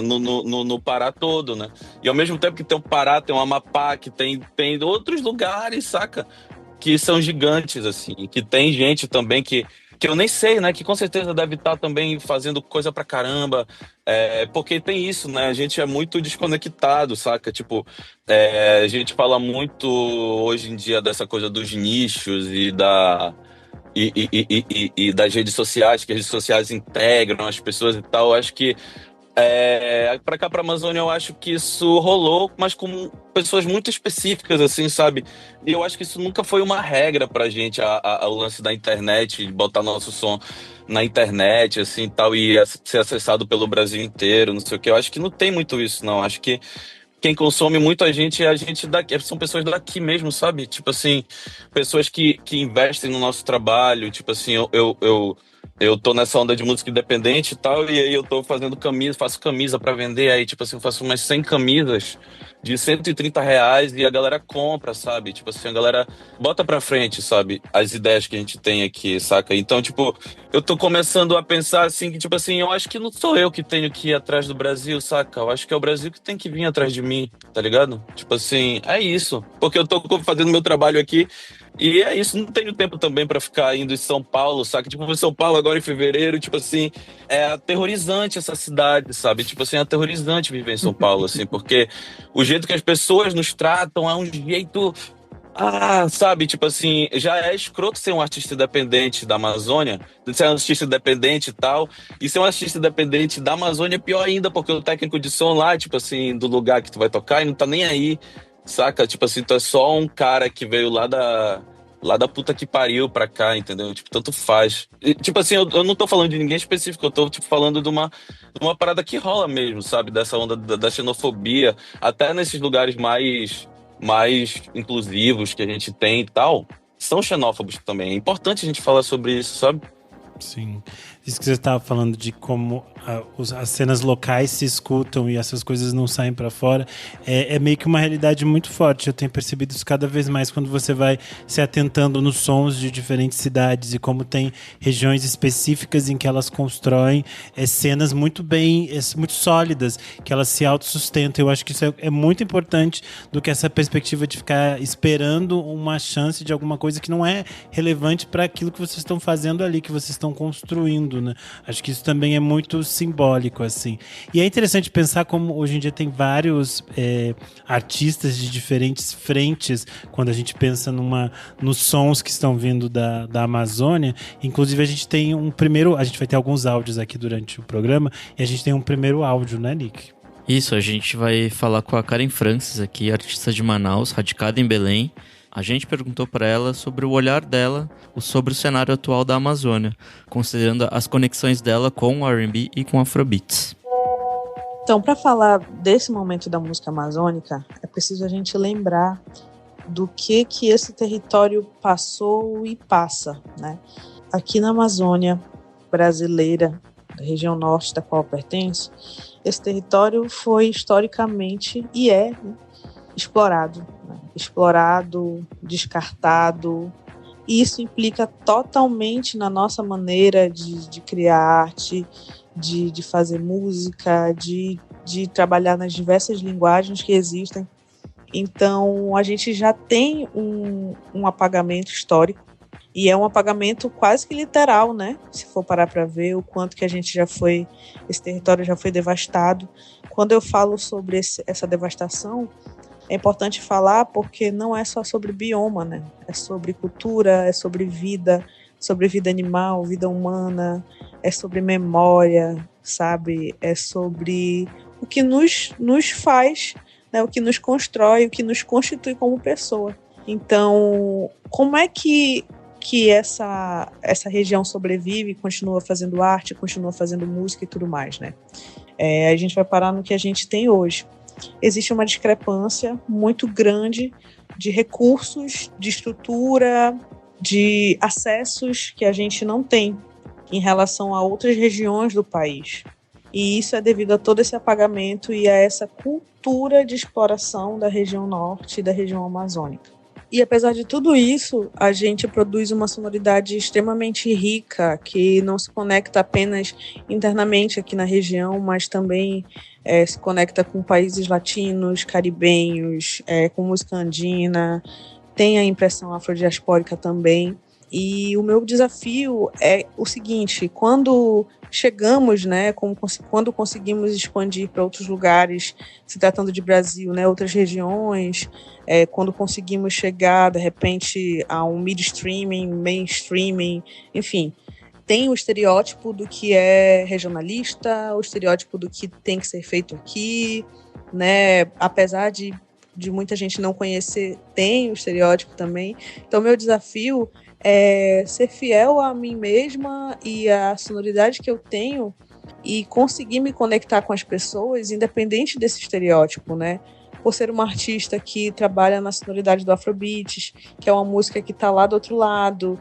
no Pará todo, né? E ao mesmo tempo que tem o Pará, tem o Amapá, que tem outros lugares, saca? Que são gigantes, assim, que tem gente também que eu nem sei, né? Que com certeza deve estar também fazendo coisa pra caramba. Porque tem isso, né? A gente é muito desconectado, saca? Tipo, a gente fala muito hoje em dia dessa coisa dos nichos e das redes sociais, que as redes sociais integram as pessoas e tal. Eu acho que pra cá, pra Amazônia, eu acho que isso rolou, mas com pessoas muito específicas, assim, sabe? E eu acho que isso nunca foi uma regra pra gente, o lance da internet, de botar nosso som na internet, assim, tal, e ser acessado pelo Brasil inteiro, não sei o quê. Eu acho que não tem muito isso, não. Acho que quem consome muito é a gente daqui, são pessoas daqui mesmo, sabe? Tipo assim, pessoas que investem no nosso trabalho, tipo assim, eu tô nessa onda de música independente e tal, e aí eu tô fazendo camisa, faço camisa pra vender, aí tipo assim, eu faço umas 100 camisas de R$ 130 e a galera compra, sabe? Tipo assim, a galera bota pra frente, sabe? As ideias que a gente tem aqui, saca? Então, tipo, eu tô começando a pensar assim, que tipo assim, eu acho que não sou eu que tenho que ir atrás do Brasil, saca? Eu acho que é o Brasil que tem que vir atrás de mim, tá ligado? Tipo assim, é isso. Porque eu tô fazendo meu trabalho aqui e é isso, não tenho tempo também pra ficar indo em São Paulo, saca? Tipo, em São Paulo agora em fevereiro, tipo assim, é aterrorizante essa cidade, sabe? Tipo assim, é aterrorizante viver em São Paulo, assim, porque o jeito que as pessoas nos tratam é um jeito. Sabe, tipo assim, já é escroto ser um artista independente da Amazônia, ser um artista independente e tal, e ser um artista independente da Amazônia é pior ainda, porque o técnico de som lá, tipo assim, do lugar que tu vai tocar, e não tá nem aí, saca? Tipo assim, tu é só um cara que veio lá da puta que pariu pra cá, entendeu? Tipo, tanto faz. E, tipo assim, eu não tô falando de ninguém específico, eu tô, tipo, falando de uma parada que rola mesmo, sabe? Dessa onda da xenofobia, até nesses lugares mais inclusivos que a gente tem e tal, são xenófobos também. É importante a gente falar sobre isso, sabe? Sim. isso que você estava falando de como as cenas locais se escutam e essas coisas não saem para fora, é meio que uma realidade muito forte. Eu tenho percebido isso cada vez mais quando você vai se atentando nos sons de diferentes cidades e como tem regiões específicas em que elas constroem cenas muito bem, muito sólidas, que elas se autossustentam. Eu acho que isso é muito importante do que essa perspectiva de ficar esperando uma chance de alguma coisa que não é relevante para aquilo que vocês estão fazendo ali, que vocês estão construindo, né? Acho que isso também é muito simbólico, assim. E é interessante pensar como hoje em dia tem vários artistas de diferentes frentes quando a gente pensa nos sons que estão vindo da Amazônia. Inclusive a gente tem a gente vai ter alguns áudios aqui durante o programa e a gente tem um primeiro áudio, né, Nick? Isso, a gente vai falar com a Karen Francis aqui, artista de Manaus, radicada em Belém. A gente perguntou para ela sobre o olhar dela sobre o cenário atual da Amazônia, considerando as conexões dela com o R&B e com Afrobeats. Então, para falar desse momento da música amazônica, é preciso a gente lembrar do que esse território passou e passa, né? Aqui na Amazônia brasileira, da região norte da qual eu pertenço, esse território foi historicamente e explorado, né? Explorado, descartado. E isso implica totalmente na nossa maneira de criar arte, de fazer música, de trabalhar nas diversas linguagens que existem. Então, a gente já tem um apagamento histórico, e é um apagamento quase que literal, né? Se for parar para ver o quanto que esse território já foi devastado. Quando eu falo sobre essa devastação, é importante falar porque não é só sobre bioma, né? É sobre cultura, é sobre vida animal, vida humana, é sobre memória, sabe? É sobre o que nos faz, né? O que nos constrói, o que nos constitui como pessoa. Então, como é que essa região sobrevive, continua fazendo arte, continua fazendo música e tudo mais, né? A gente vai parar no que a gente tem hoje. Existe uma discrepância muito grande de recursos, de estrutura, de acessos que a gente não tem em relação a outras regiões do país. E isso é devido a todo esse apagamento e a essa cultura de exploração da região norte e da região amazônica. E apesar de tudo isso, a gente produz uma sonoridade extremamente rica, que não se conecta apenas internamente aqui na região, mas também se conecta com países latinos, caribenhos, com música andina, tem a impressão afrodiaspórica também. E o meu desafio é o seguinte: quando chegamos, né, quando conseguimos expandir para outros lugares, se tratando de Brasil, né, outras regiões, quando conseguimos chegar, de repente, a um mid-streaming, mainstreaming, enfim, tem o estereótipo do que é regionalista, o estereótipo do que tem que ser feito aqui, né, apesar de muita gente não conhecer, tem o estereótipo também. Então, meu desafio é ser fiel a mim mesma e a sonoridade que eu tenho e conseguir me conectar com as pessoas, independente desse estereótipo, né? Por ser uma artista que trabalha na sonoridade do Afrobeats, que é uma música que está lá do outro lado,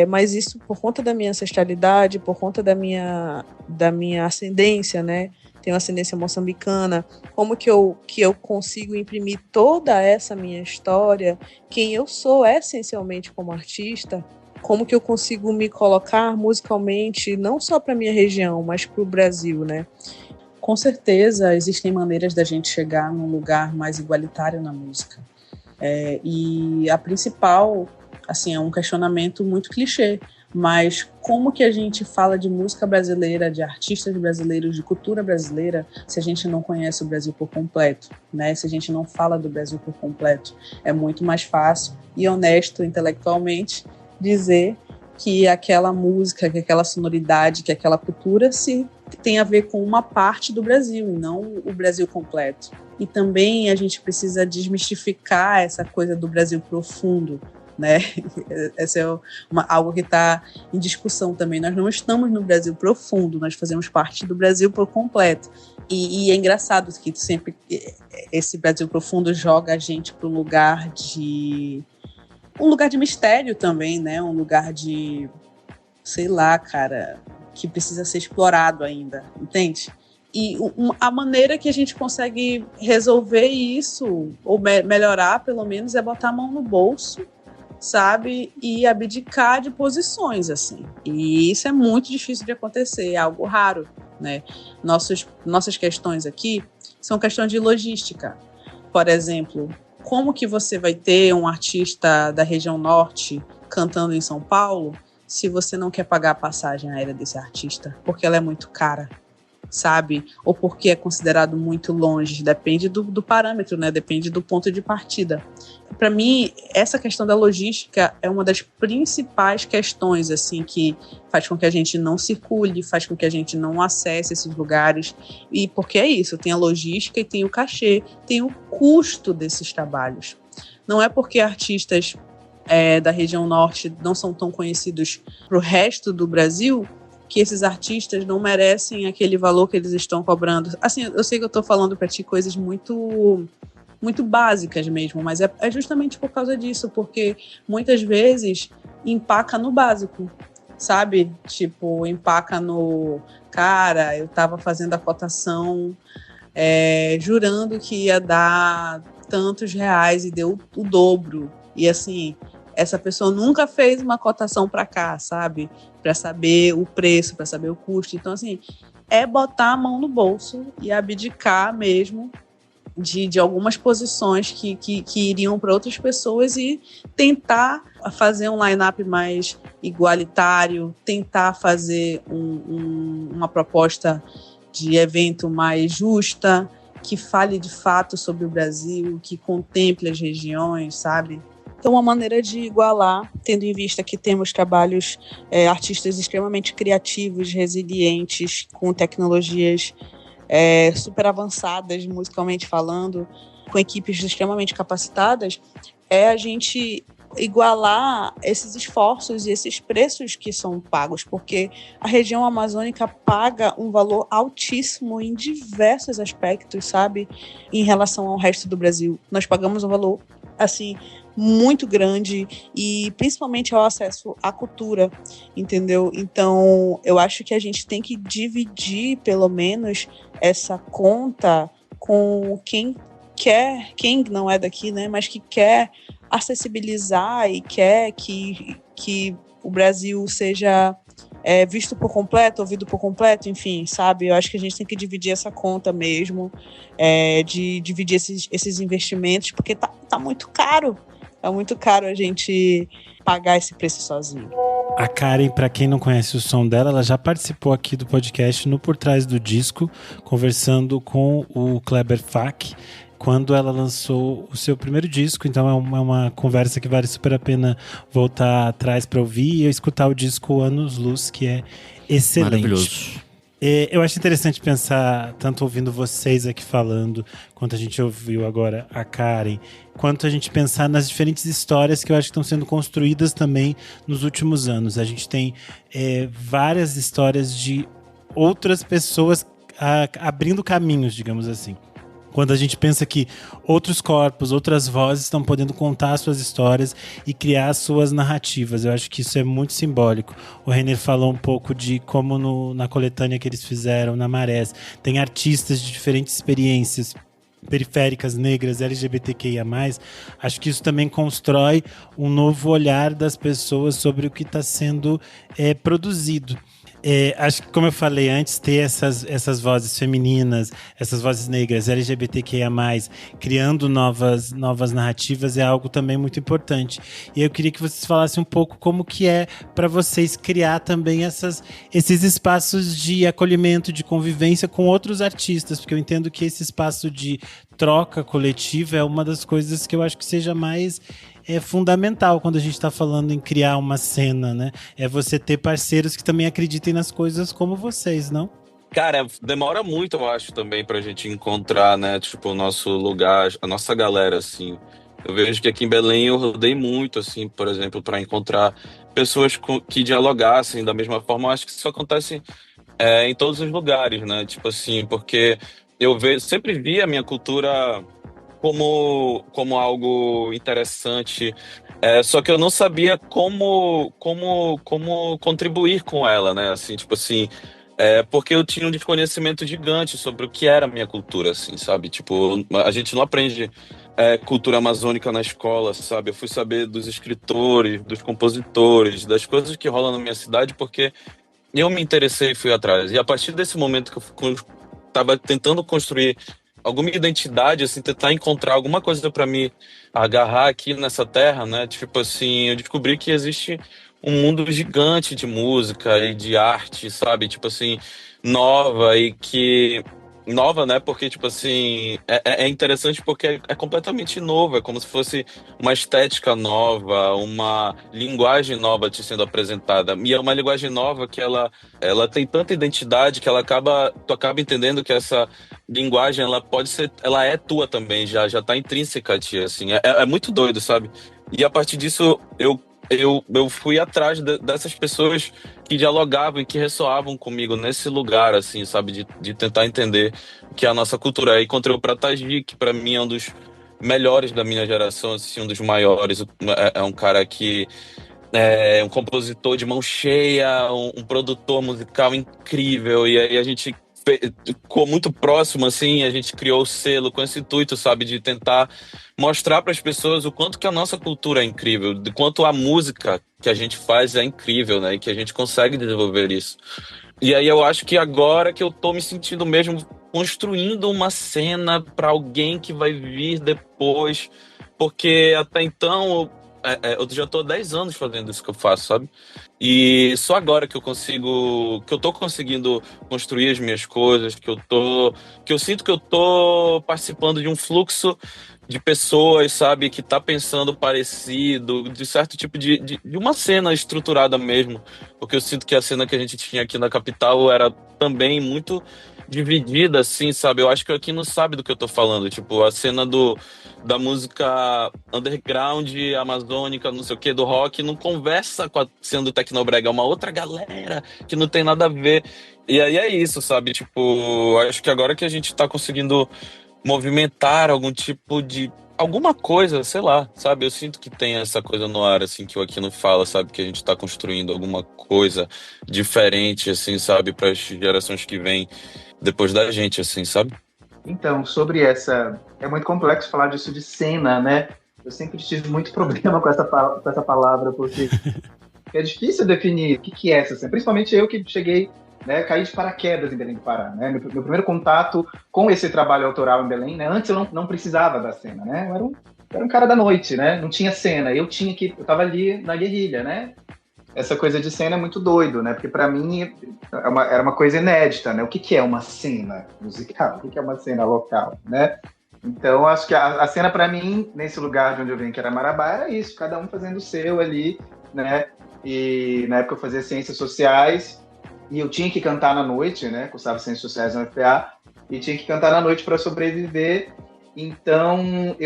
mas isso por conta da minha ancestralidade, por conta da minha ascendência, né? Tenho ascendência moçambicana, como que eu consigo imprimir toda essa minha história, quem eu sou essencialmente como artista, como que eu consigo me colocar musicalmente, não só para a minha região, mas para o Brasil, né? Com certeza existem maneiras da gente chegar num lugar mais igualitário na música. E a principal, assim, é um questionamento muito clichê, mas como que a gente fala de música brasileira, de artistas brasileiros, de cultura brasileira, se a gente não conhece o Brasil por completo, né? Se a gente não fala do Brasil por completo? É muito mais fácil e honesto intelectualmente dizer que aquela música, que aquela sonoridade, que aquela cultura tem a ver com uma parte do Brasil e não o Brasil completo. E também a gente precisa desmistificar essa coisa do Brasil profundo, né? Essa é algo que está em discussão também. Nós não estamos no Brasil profundo, nós fazemos parte do Brasil por completo. E é engraçado que sempre esse Brasil profundo joga a gente para um lugar de mistério também, né? Um lugar de, sei lá, cara, que precisa ser explorado ainda, entende? E a maneira que a gente consegue resolver isso, ou melhorar pelo menos, é botar a mão no bolso, sabe? E abdicar de posições, assim. E isso é muito difícil de acontecer, é algo raro, né? Nossas questões aqui são questões de logística. Por exemplo, como que você vai ter um artista da região norte cantando em São Paulo se você não quer pagar a passagem aérea desse artista? Porque ela é muito cara, sabe? Ou porque é considerado muito longe. Depende do parâmetro, né? Depende do ponto de partida. Para mim, essa questão da logística é uma das principais questões, assim, que faz com que a gente não circule, faz com que a gente não acesse esses lugares. E porque é isso, tem a logística e tem o cachê, tem o custo desses trabalhos. Não é porque artistas da região norte não são tão conhecidos para o resto do Brasil que esses artistas não merecem aquele valor que eles estão cobrando. Assim, eu sei que eu estou falando para ti coisas muito básicas mesmo, mas é justamente por causa disso, porque muitas vezes empaca no básico, sabe? Tipo, empaca no... Cara, eu estava fazendo a cotação jurando que ia dar tantos reais e deu o dobro. E assim, essa pessoa nunca fez uma cotação para cá, sabe? Para saber o preço, para saber o custo. Então, assim, é botar a mão no bolso e abdicar mesmo de algumas posições que iriam para outras pessoas e tentar fazer um line-up mais igualitário, tentar fazer uma proposta de evento mais justa, que fale de fato sobre o Brasil, que contemple as regiões, sabe? Então, uma maneira de igualar, tendo em vista que temos trabalhos, artistas extremamente criativos, resilientes, com tecnologias super avançadas, musicalmente falando, com equipes extremamente capacitadas, é a gente igualar esses esforços e esses preços que são pagos, porque a região amazônica paga um valor altíssimo em diversos aspectos, sabe? Em relação ao resto do Brasil. Nós pagamos um valor, assim, muito grande e principalmente ao acesso à cultura, entendeu? Então, eu acho que a gente tem que dividir, pelo menos, essa conta com quem não é daqui, né, mas que quer acessibilizar e quer que o Brasil seja visto por completo, ouvido por completo, enfim, sabe? Eu acho que a gente tem que dividir essa conta mesmo, de dividir esses investimentos, porque tá muito caro. É muito caro a gente pagar esse preço sozinho. A Karen, para quem não conhece o som dela, ela já participou aqui do podcast no Por Trás do Disco, conversando com o Kleber Fak, quando ela lançou o seu primeiro disco. Então é uma conversa que vale super a pena voltar atrás para ouvir e escutar o disco Anos Luz, que é excelente. Maravilhoso. Eu acho interessante pensar, tanto ouvindo vocês aqui falando, quanto a gente ouviu agora a Karen, quanto a gente pensar nas diferentes histórias que eu acho que estão sendo construídas também nos últimos anos. A gente tem várias histórias de outras pessoas abrindo caminhos, digamos assim. Quando a gente pensa que outros corpos, outras vozes estão podendo contar suas histórias e criar suas narrativas. Eu acho que isso é muito simbólico. O Renner falou um pouco de como na coletânea que eles fizeram, na Marés, tem artistas de diferentes experiências periféricas, negras, LGBTQIA+. Acho que isso também constrói um novo olhar das pessoas sobre o que está sendo produzido. Acho que, como eu falei antes, ter essas vozes femininas, essas vozes negras, LGBTQIA+, criando novas narrativas é algo também muito importante. E eu queria que vocês falassem um pouco como que é para vocês criar também esses espaços de acolhimento, de convivência com outros artistas, porque eu entendo que esse espaço de troca coletiva é uma das coisas que eu acho que seja mais fundamental quando a gente está falando em criar uma cena, né? É você ter parceiros que também acreditem nas coisas como vocês, não? Cara, demora muito, eu acho, também pra gente encontrar, né, tipo, o nosso lugar, a nossa galera, assim. Eu vejo que aqui em Belém eu rodei muito, assim, por exemplo, para encontrar pessoas que dialogassem da mesma forma. Eu acho que isso acontece em todos os lugares, né? Tipo assim, porque eu sempre vi a minha cultura como algo interessante, só que eu não sabia como contribuir com ela, né? Assim, tipo assim, porque eu tinha um desconhecimento gigante sobre o que era a minha cultura, assim, sabe? Tipo, a gente não aprende cultura amazônica na escola, sabe? Eu fui saber dos escritores, dos compositores, das coisas que rolam na minha cidade, porque eu me interessei e fui atrás. E a partir desse momento que eu estava tentando construir alguma identidade, assim, tentar encontrar alguma coisa para me agarrar aqui nessa terra, né? Tipo assim, eu descobri que existe um mundo gigante de música e de arte, sabe? Tipo assim, nova e que nova, né? Porque tipo assim, é interessante porque é completamente novo, é como se fosse uma estética nova, uma linguagem nova te sendo apresentada. E é uma linguagem nova que ela tem tanta identidade que tu acaba entendendo que essa linguagem, ela pode ser, ela é tua também, já tá intrínseca a ti, assim, é muito doido, sabe? E a partir disso, eu fui atrás dessas pessoas que dialogavam e que ressoavam comigo nesse lugar, assim, sabe? De tentar entender o que é a nossa cultura. Aí encontrei o Prataji, que pra mim é um dos melhores da minha geração, assim, um dos maiores. É um cara que é um compositor de mão cheia, um produtor musical incrível, e aí a gente ficou muito próximo, assim, a gente criou o selo com esse intuito, sabe, de tentar mostrar para as pessoas o quanto que a nossa cultura é incrível, de quanto a música que a gente faz é incrível, né, e que a gente consegue desenvolver isso. E aí eu acho que agora que eu tô me sentindo mesmo construindo uma cena para alguém que vai vir depois, porque até então eu já tô há 10 anos fazendo isso que eu faço, sabe? E só agora que eu tô conseguindo construir as minhas coisas, que eu sinto que eu tô participando de um fluxo de pessoas, sabe, que tá pensando parecido, de certo tipo de uma cena estruturada mesmo, porque eu sinto que a cena que a gente tinha aqui na capital era também muito dividida, assim, sabe? Eu acho que aqui não sabe do que eu tô falando, tipo, a cena da música underground, amazônica, não sei o que, do rock, não conversa com a cena do Tecnobrega, é uma outra galera que não tem nada a ver. E aí é isso, sabe? Tipo, acho que agora que a gente tá conseguindo movimentar algum tipo de alguma coisa, sei lá, sabe? Eu sinto que tem essa coisa no ar, assim, que o Aquino fala, sabe? Que a gente tá construindo alguma coisa diferente, assim, sabe? Para as gerações que vêm depois da gente, assim, sabe? Então, sobre essa... É muito complexo falar disso de cena, né? Eu sempre tive muito problema com essa palavra, porque é difícil definir o que é essa cena. Principalmente eu que cheguei, né, caí de paraquedas em Belém do Pará, né? Meu primeiro contato com esse trabalho autoral em Belém, né? Antes eu não precisava da cena, né? Eu era um cara da noite, né? Não tinha cena. Eu tava ali na guerrilha, né? Essa coisa de cena é muito doido, né? Porque para mim era uma coisa inédita, né? O que é uma cena musical? O que é uma cena local, né? Então, acho que a cena para mim, nesse lugar de onde eu venho, que era Marabá, era isso, cada um fazendo o seu ali, né? E na época eu fazia ciências sociais e eu tinha que cantar na noite, né? Cursava ciências sociais na UFPA e tinha que cantar na noite para sobreviver. Então,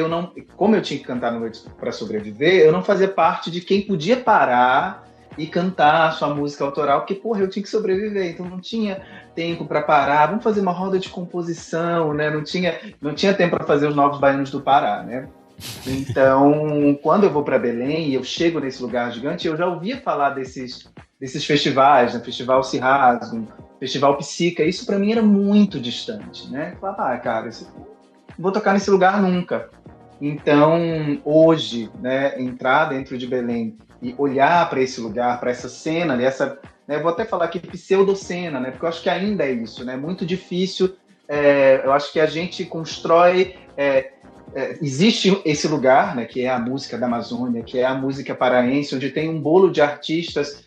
como eu tinha que cantar na noite para sobreviver, eu não fazia parte de quem podia parar e cantar a sua música autoral, porque, porra, eu tinha que sobreviver, então não tinha tempo para parar, vamos fazer uma roda de composição, né? Não tinha tempo para fazer os Novos Baianos do Pará, né? Então, quando eu vou para Belém e eu chego nesse lugar gigante, eu já ouvia falar desses festivais, né? Festival Cirrasgo, Festival Psica, isso para mim era muito distante, né? Eu falava, cara, não vou tocar nesse lugar nunca. Então, hoje, né, entrar dentro de Belém e olhar para esse lugar, para essa cena, né, vou até falar aqui pseudocena, né, porque eu acho que ainda é isso, né, muito difícil. Eu acho que a gente constrói. Existe esse lugar, né, que é a música da Amazônia, que é a música paraense, onde tem um bolo de artistas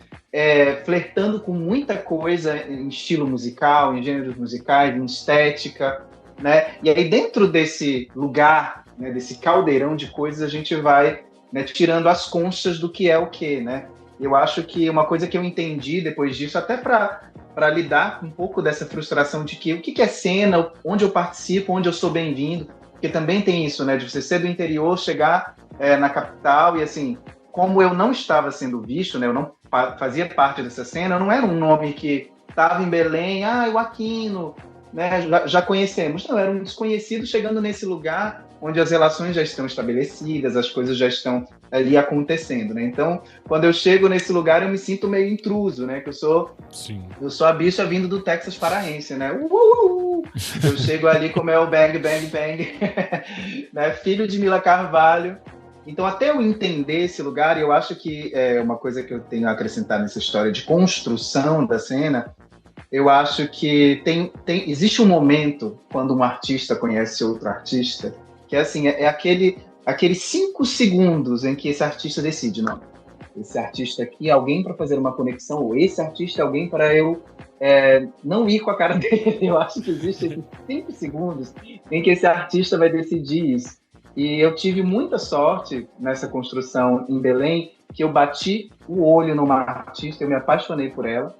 flertando com muita coisa em estilo musical, em gêneros musicais, em estética, né? E aí dentro desse lugar, né, desse caldeirão de coisas, a gente vai, né, tirando as conchas do que é o que, né? Eu acho que uma coisa que eu entendi depois disso, até para lidar com um pouco dessa frustração de que o que é cena, onde eu participo, onde eu sou bem-vindo, porque também tem isso, né, de você ser do interior, chegar na capital e assim, como eu não estava sendo visto, né, eu não fazia parte dessa cena, eu não era um nome que estava em Belém, o Aquino, né, já conhecemos. Não, era um desconhecido chegando nesse lugar onde as relações já estão estabelecidas, as coisas já estão ali acontecendo, né? Então, quando eu chego nesse lugar, eu me sinto meio intruso, né? Que eu sou a bicha vindo do Texas paraense, né? Eu chego ali como é o bang, bang, bang, né? Filho de Mila Carvalho. Então, até eu entender esse lugar, eu acho que é uma coisa que eu tenho a acrescentar nessa história de construção da cena. Eu acho que existe um momento quando um artista conhece outro artista, que é assim, é aqueles 5 segundos em que esse artista decide, não, esse artista aqui é alguém para fazer uma conexão, ou esse artista é alguém para eu não ir com a cara dele. Eu acho que existe esses 5 segundos em que esse artista vai decidir isso. E eu tive muita sorte nessa construção em Belém, que eu bati o olho numa artista, eu me apaixonei por ela,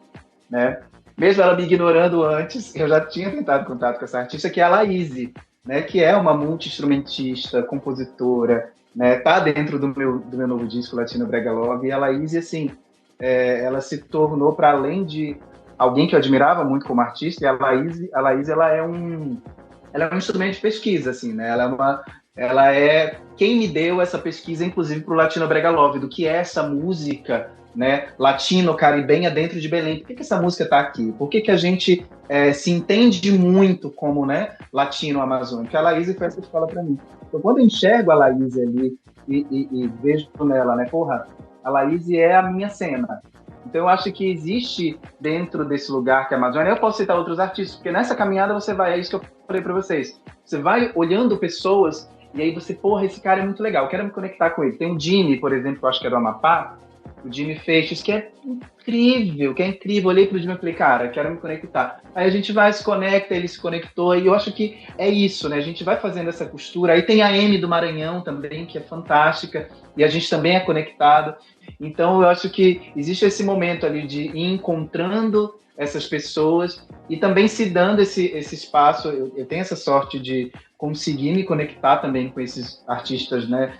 né? Mesmo ela me ignorando antes, eu já tinha tentado contato com essa artista, que é a Laíse, né? Que é uma multi-instrumentista, compositora, né? Tá dentro do meu novo disco, Latino Brega Love. E a Laíse, assim, ela se tornou, para além de alguém que eu admirava muito como artista, e a Laíse ela é um instrumento de pesquisa, assim, né? Ela é quem me deu essa pesquisa, inclusive, para o Latino Brega Love, do que é essa música, né, latino-caribenha dentro de Belém. Por que essa música está aqui? Por que a gente se entende muito como, né, latino-amazônico? A Laíse foi essa que fala para mim. Então, quando eu enxergo a Laíse ali e vejo nela, né, porra, a Laíse é a minha cena. Então, eu acho que existe dentro desse lugar que é a Amazônia, eu posso citar outros artistas, porque nessa caminhada você vai, é isso que eu falei para vocês, você vai olhando pessoas e aí você, porra, esse cara é muito legal, quero me conectar com ele. Tem o Jimmy, por exemplo, que eu acho que é do Amapá, o Jimmy Feixes, que é incrível. Olhei pro Jimmy e falei, cara, quero me conectar. Aí a gente vai, se conecta, ele se conectou, e eu acho que é isso, né? A gente vai fazendo essa costura. Aí tem a Amy do Maranhão também, que é fantástica, e a gente também é conectado. Então eu acho que existe esse momento ali de ir encontrando essas pessoas e também se dando esse espaço. Eu tenho essa sorte de conseguir me conectar também com esses artistas, né?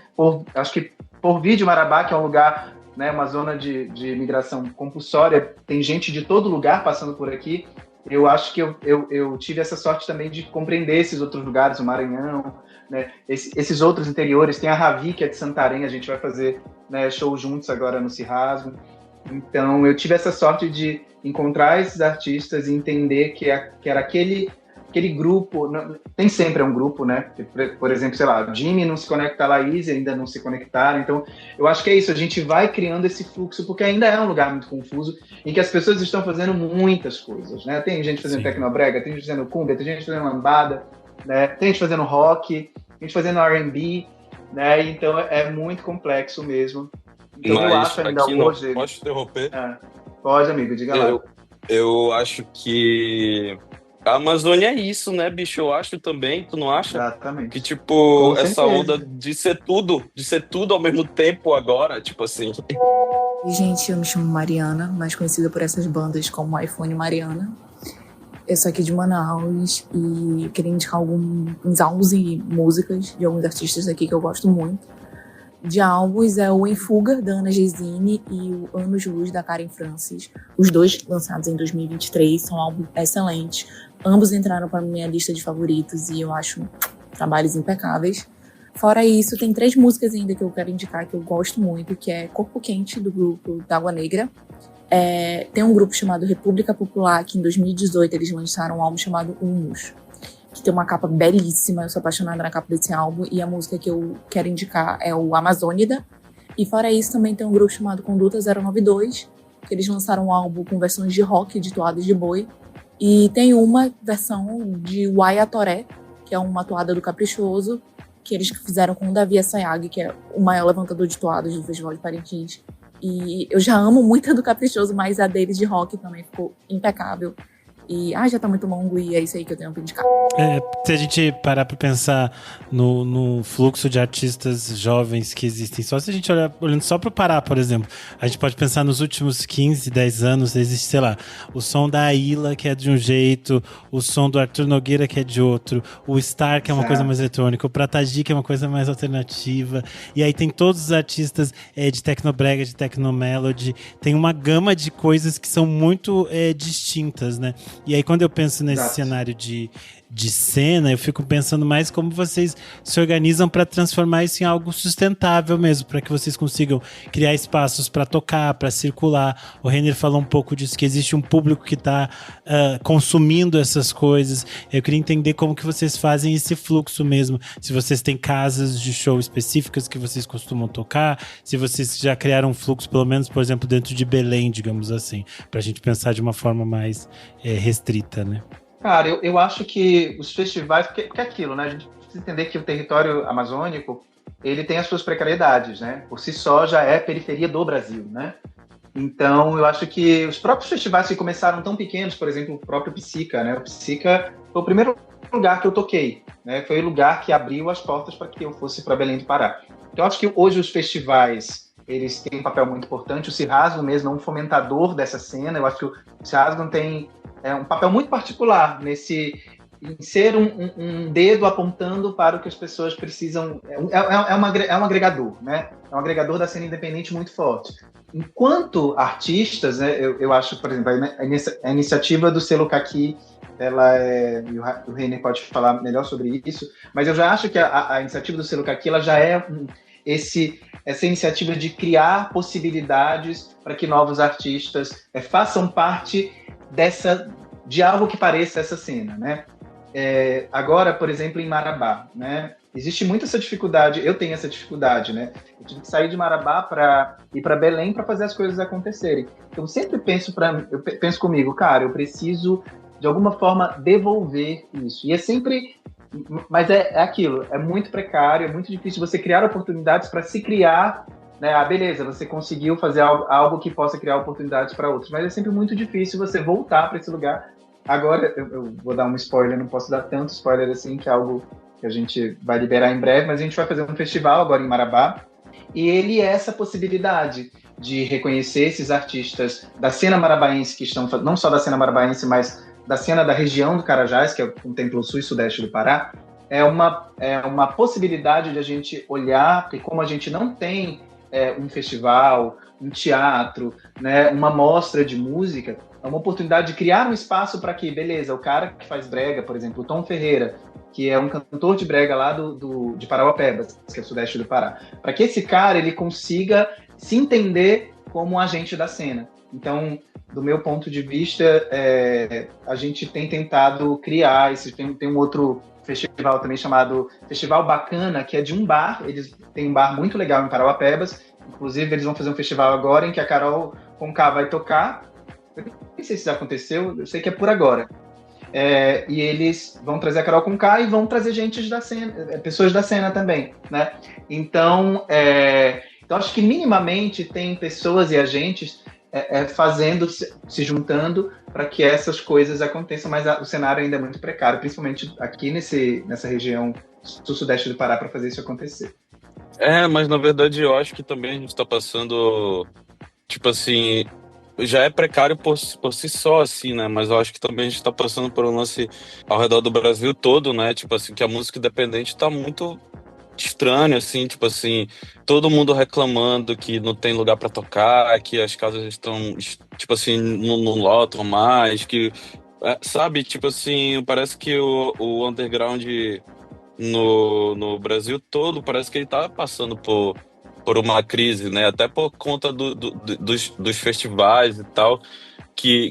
Acho que por Vídeo Marabá, que é um lugar, né, uma zona de migração compulsória, tem gente de todo lugar passando por aqui. Eu acho que eu tive essa sorte também de compreender esses outros lugares, o Maranhão, né, esses outros interiores. Tem a Ravi, que é de Santarém, a gente vai fazer, né, show juntos agora no Cirrasgo. Então, eu tive essa sorte de encontrar esses artistas e entender que era aquele grupo, nem sempre é um grupo, né? Por exemplo, sei lá, Jimmy não se conecta a Laís, ainda não se conectaram. Então, eu acho que é isso, a gente vai criando esse fluxo, porque ainda é um lugar muito confuso, em que as pessoas estão fazendo muitas coisas, né? Tem gente fazendo tecnobrega, tem gente fazendo cumbia, tem gente fazendo lambada, né? Tem gente fazendo rock, tem gente fazendo R&B, né? Então, é muito complexo mesmo. Então, mas eu acho ainda hoje... Posso te interromper? Pode, amigo, diga lá. Eu acho que a Amazônia é isso, né, bicho? Eu acho também, tu não acha? Exatamente. Que, tipo, Com essa certeza. onda de ser tudo ao mesmo tempo agora, tipo assim. Gente, eu me chamo Mariana, mais conhecida por essas bandas como iPhone Mariana. Eu sou aqui de Manaus e eu queria indicar alguns álbuns e músicas de alguns artistas aqui que eu gosto muito. De álbuns é o Em Fuga, da Ana Gesine, e o Anos Luz, da Karen Francis. Os dois lançados em 2023, são álbuns excelentes. Ambos entraram para minha lista de favoritos e eu acho trabalhos impecáveis. Fora isso, tem 3 músicas ainda que eu quero indicar que eu gosto muito, que é Corpo Quente, do grupo D'Água Negra. Tem um grupo chamado República Popular, que em 2018 eles lançaram um álbum chamado Humus, que tem uma capa belíssima. Eu sou apaixonada na capa desse álbum, e a música que eu quero indicar é o Amazônida. E fora isso, também tem um grupo chamado Conduta 092, que eles lançaram um álbum com versões de rock de toadas de boi. E tem uma versão de Uaia Toré, que é uma toada do Caprichoso, que eles fizeram com o Davi Assayag, que é o maior levantador de toadas do Festival de Parintins. E eu já amo muito a do Caprichoso, mas a deles de rock também ficou impecável. E já tá muito longo e é isso aí que eu tenho pra indicar. Se a gente parar pra pensar no fluxo de artistas jovens que existem, só se a gente olhando só pro Pará, por exemplo, a gente pode pensar nos últimos 15, 10 anos, existe, sei lá, o som da Aila, que é de um jeito, o som do Arthur Nogueira, que é de outro, o Star, que é uma coisa mais eletrônica, o Pratagi, que é uma coisa mais alternativa, e aí tem todos os artistas de tecnobrega, de tecnomelody, tem uma gama de coisas que são muito distintas, né? E aí, quando eu penso nesse cenário de de cena, eu fico pensando mais como vocês se organizam para transformar isso em algo sustentável mesmo, para que vocês consigam criar espaços para tocar, para circular. O Renner falou um pouco disso, que existe um público que está consumindo essas coisas. Eu queria entender como que vocês fazem esse fluxo mesmo, se vocês têm casas de show específicas que vocês costumam tocar, se vocês já criaram um fluxo, pelo menos, por exemplo, dentro de Belém, digamos assim, para a gente pensar de uma forma mais restrita, né? Cara, eu acho que os festivais, porque é aquilo, né? A gente precisa entender que o território amazônico, ele tem as suas precariedades, né? Por si só já é periferia do Brasil, né? Então, eu acho que os próprios festivais que começaram tão pequenos, por exemplo, o próprio Psica, né? O Psica foi o primeiro lugar que eu toquei, né? Foi o lugar que abriu as portas para que eu fosse para Belém do Pará. Então, eu acho que hoje os festivais, eles têm um papel muito importante. O Cirrasgo mesmo é um fomentador dessa cena. Eu acho que o Cirrasgo tem um papel muito particular em ser um dedo apontando para o que as pessoas precisam. É um agregador, né? É um agregador da cena independente muito forte. Enquanto artistas, né, eu acho, por exemplo, a iniciativa do Selo Caqui, e o Reiner pode falar melhor sobre isso, mas eu já acho que a iniciativa do Selo Caqui, ela já é essa iniciativa de criar possibilidades para que novos artistas façam parte de algo que pareça essa cena, né? Agora, por exemplo, em Marabá, né? Existe muito essa dificuldade, eu tenho essa dificuldade, né? Eu tive que sair de Marabá para ir para Belém para fazer as coisas acontecerem. Então, eu sempre penso comigo, cara, eu preciso, de alguma forma, devolver isso. E é sempre... Mas é aquilo, é muito precário, é muito difícil você criar oportunidades para se criar, né? Beleza, você conseguiu fazer algo que possa criar oportunidades para outros, mas é sempre muito difícil você voltar para esse lugar. Agora, eu vou dar um spoiler, não posso dar tanto spoiler assim, que é algo que a gente vai liberar em breve, mas a gente vai fazer um festival agora em Marabá, e ele é essa possibilidade de reconhecer esses artistas da cena marabaense, que estão, não só da cena marabaense, mas da cena da região do Carajás, que contempla o sul e sudeste do Pará. É uma possibilidade de a gente olhar, porque como a gente não tem um festival, um teatro, né, uma mostra de música, é uma oportunidade de criar um espaço para que, beleza, o cara que faz brega, por exemplo, o Tom Ferreira, que é um cantor de brega lá de Parauapebas, que é o sudeste do Pará, para que esse cara ele consiga se entender como um agente da cena. Então, do meu ponto de vista, a gente tem tentado criar, tem um outro festival também chamado Festival Bacana, que é de um bar, eles têm um bar muito legal em Parauapebas, inclusive eles vão fazer um festival agora em que a Carol Conká vai tocar. Eu não sei se já aconteceu, eu sei que é por agora. E eles vão trazer a Carol Conká e vão trazer gente da cena, pessoas da cena também, né? Então, acho que minimamente tem pessoas e agentes se juntando para que essas coisas aconteçam, mas o cenário ainda é muito precário, principalmente aqui nessa região sul-sudeste do Pará, para fazer isso acontecer. Mas na verdade eu acho que também a gente está passando, tipo assim, já é precário por si só, assim, né? Mas eu acho que também a gente está passando por um lance ao redor do Brasil todo, né? Tipo assim, que a música independente está muito estranho, assim, tipo assim, todo mundo reclamando que não tem lugar para tocar, que as casas estão, tipo assim, não lotam mais, que, sabe, tipo assim, parece que o underground no Brasil todo, parece que ele tá passando por uma crise, né, até por conta dos festivais e tal, que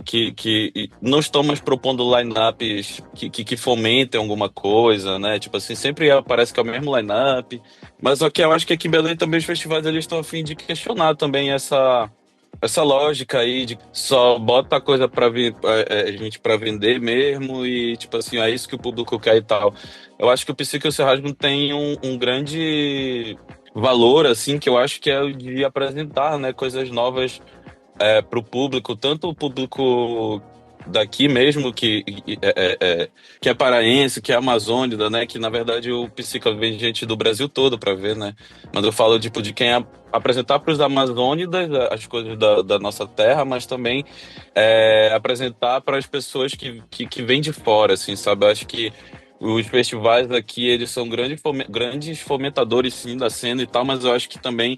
não estão mais propondo line-ups que fomentem alguma coisa, né? Tipo assim, sempre parece que é o mesmo line-up. Mas só que eu acho que aqui em Belém também os festivais eles estão a fim de questionar também essa lógica aí de só bota a coisa pra gente para vender mesmo e tipo assim, é isso que o público quer e tal. Eu acho que o Psique e o Cirrasgo tem um grande valor, assim, que eu acho que é o de apresentar, né, coisas novas para o público, tanto o público daqui mesmo, que é paraense, que é amazônida, né? Que na verdade o Psica vem gente do Brasil todo para ver, né? Mas eu falo tipo, de quem apresentar para os amazônidas as coisas da nossa terra, mas também apresentar para as pessoas que vêm de fora, assim, sabe? Eu acho que os festivais aqui, eles são grandes fomentadores, sim, da cena e tal, mas eu acho que também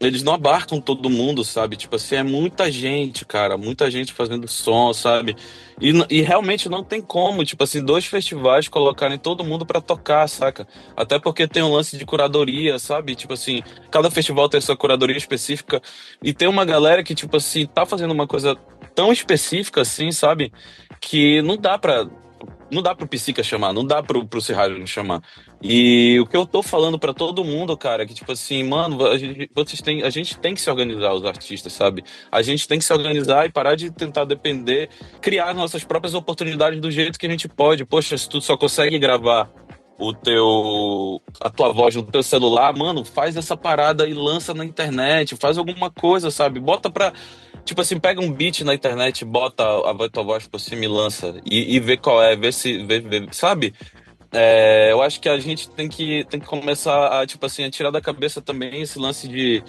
eles não abarcam todo mundo, sabe? Tipo assim, é muita gente, cara, muita gente fazendo som, sabe? E realmente não tem como, tipo assim, 2 festivais colocarem todo mundo pra tocar, saca? Até porque tem um lance de curadoria, sabe? Tipo assim, cada festival tem sua curadoria específica e tem uma galera que, tipo assim, tá fazendo uma coisa tão específica assim, sabe? Que não dá pro Psica chamar, não dá pro Cirralho chamar. E o que eu tô falando pra todo mundo, cara, é que tipo assim, mano, a gente tem que se organizar, os artistas, sabe? A gente tem que se organizar e parar de tentar depender, criar nossas próprias oportunidades do jeito que a gente pode. Poxa, se tu só consegue gravar a tua voz no teu celular, mano, faz essa parada e lança na internet, faz alguma coisa, sabe? Bota pra. Tipo assim, pega um beat na internet, bota a tua voz por cima e lança. E vê qual é, sabe? Eu acho que a gente tem que começar a, tipo assim, a tirar da cabeça também esse lance de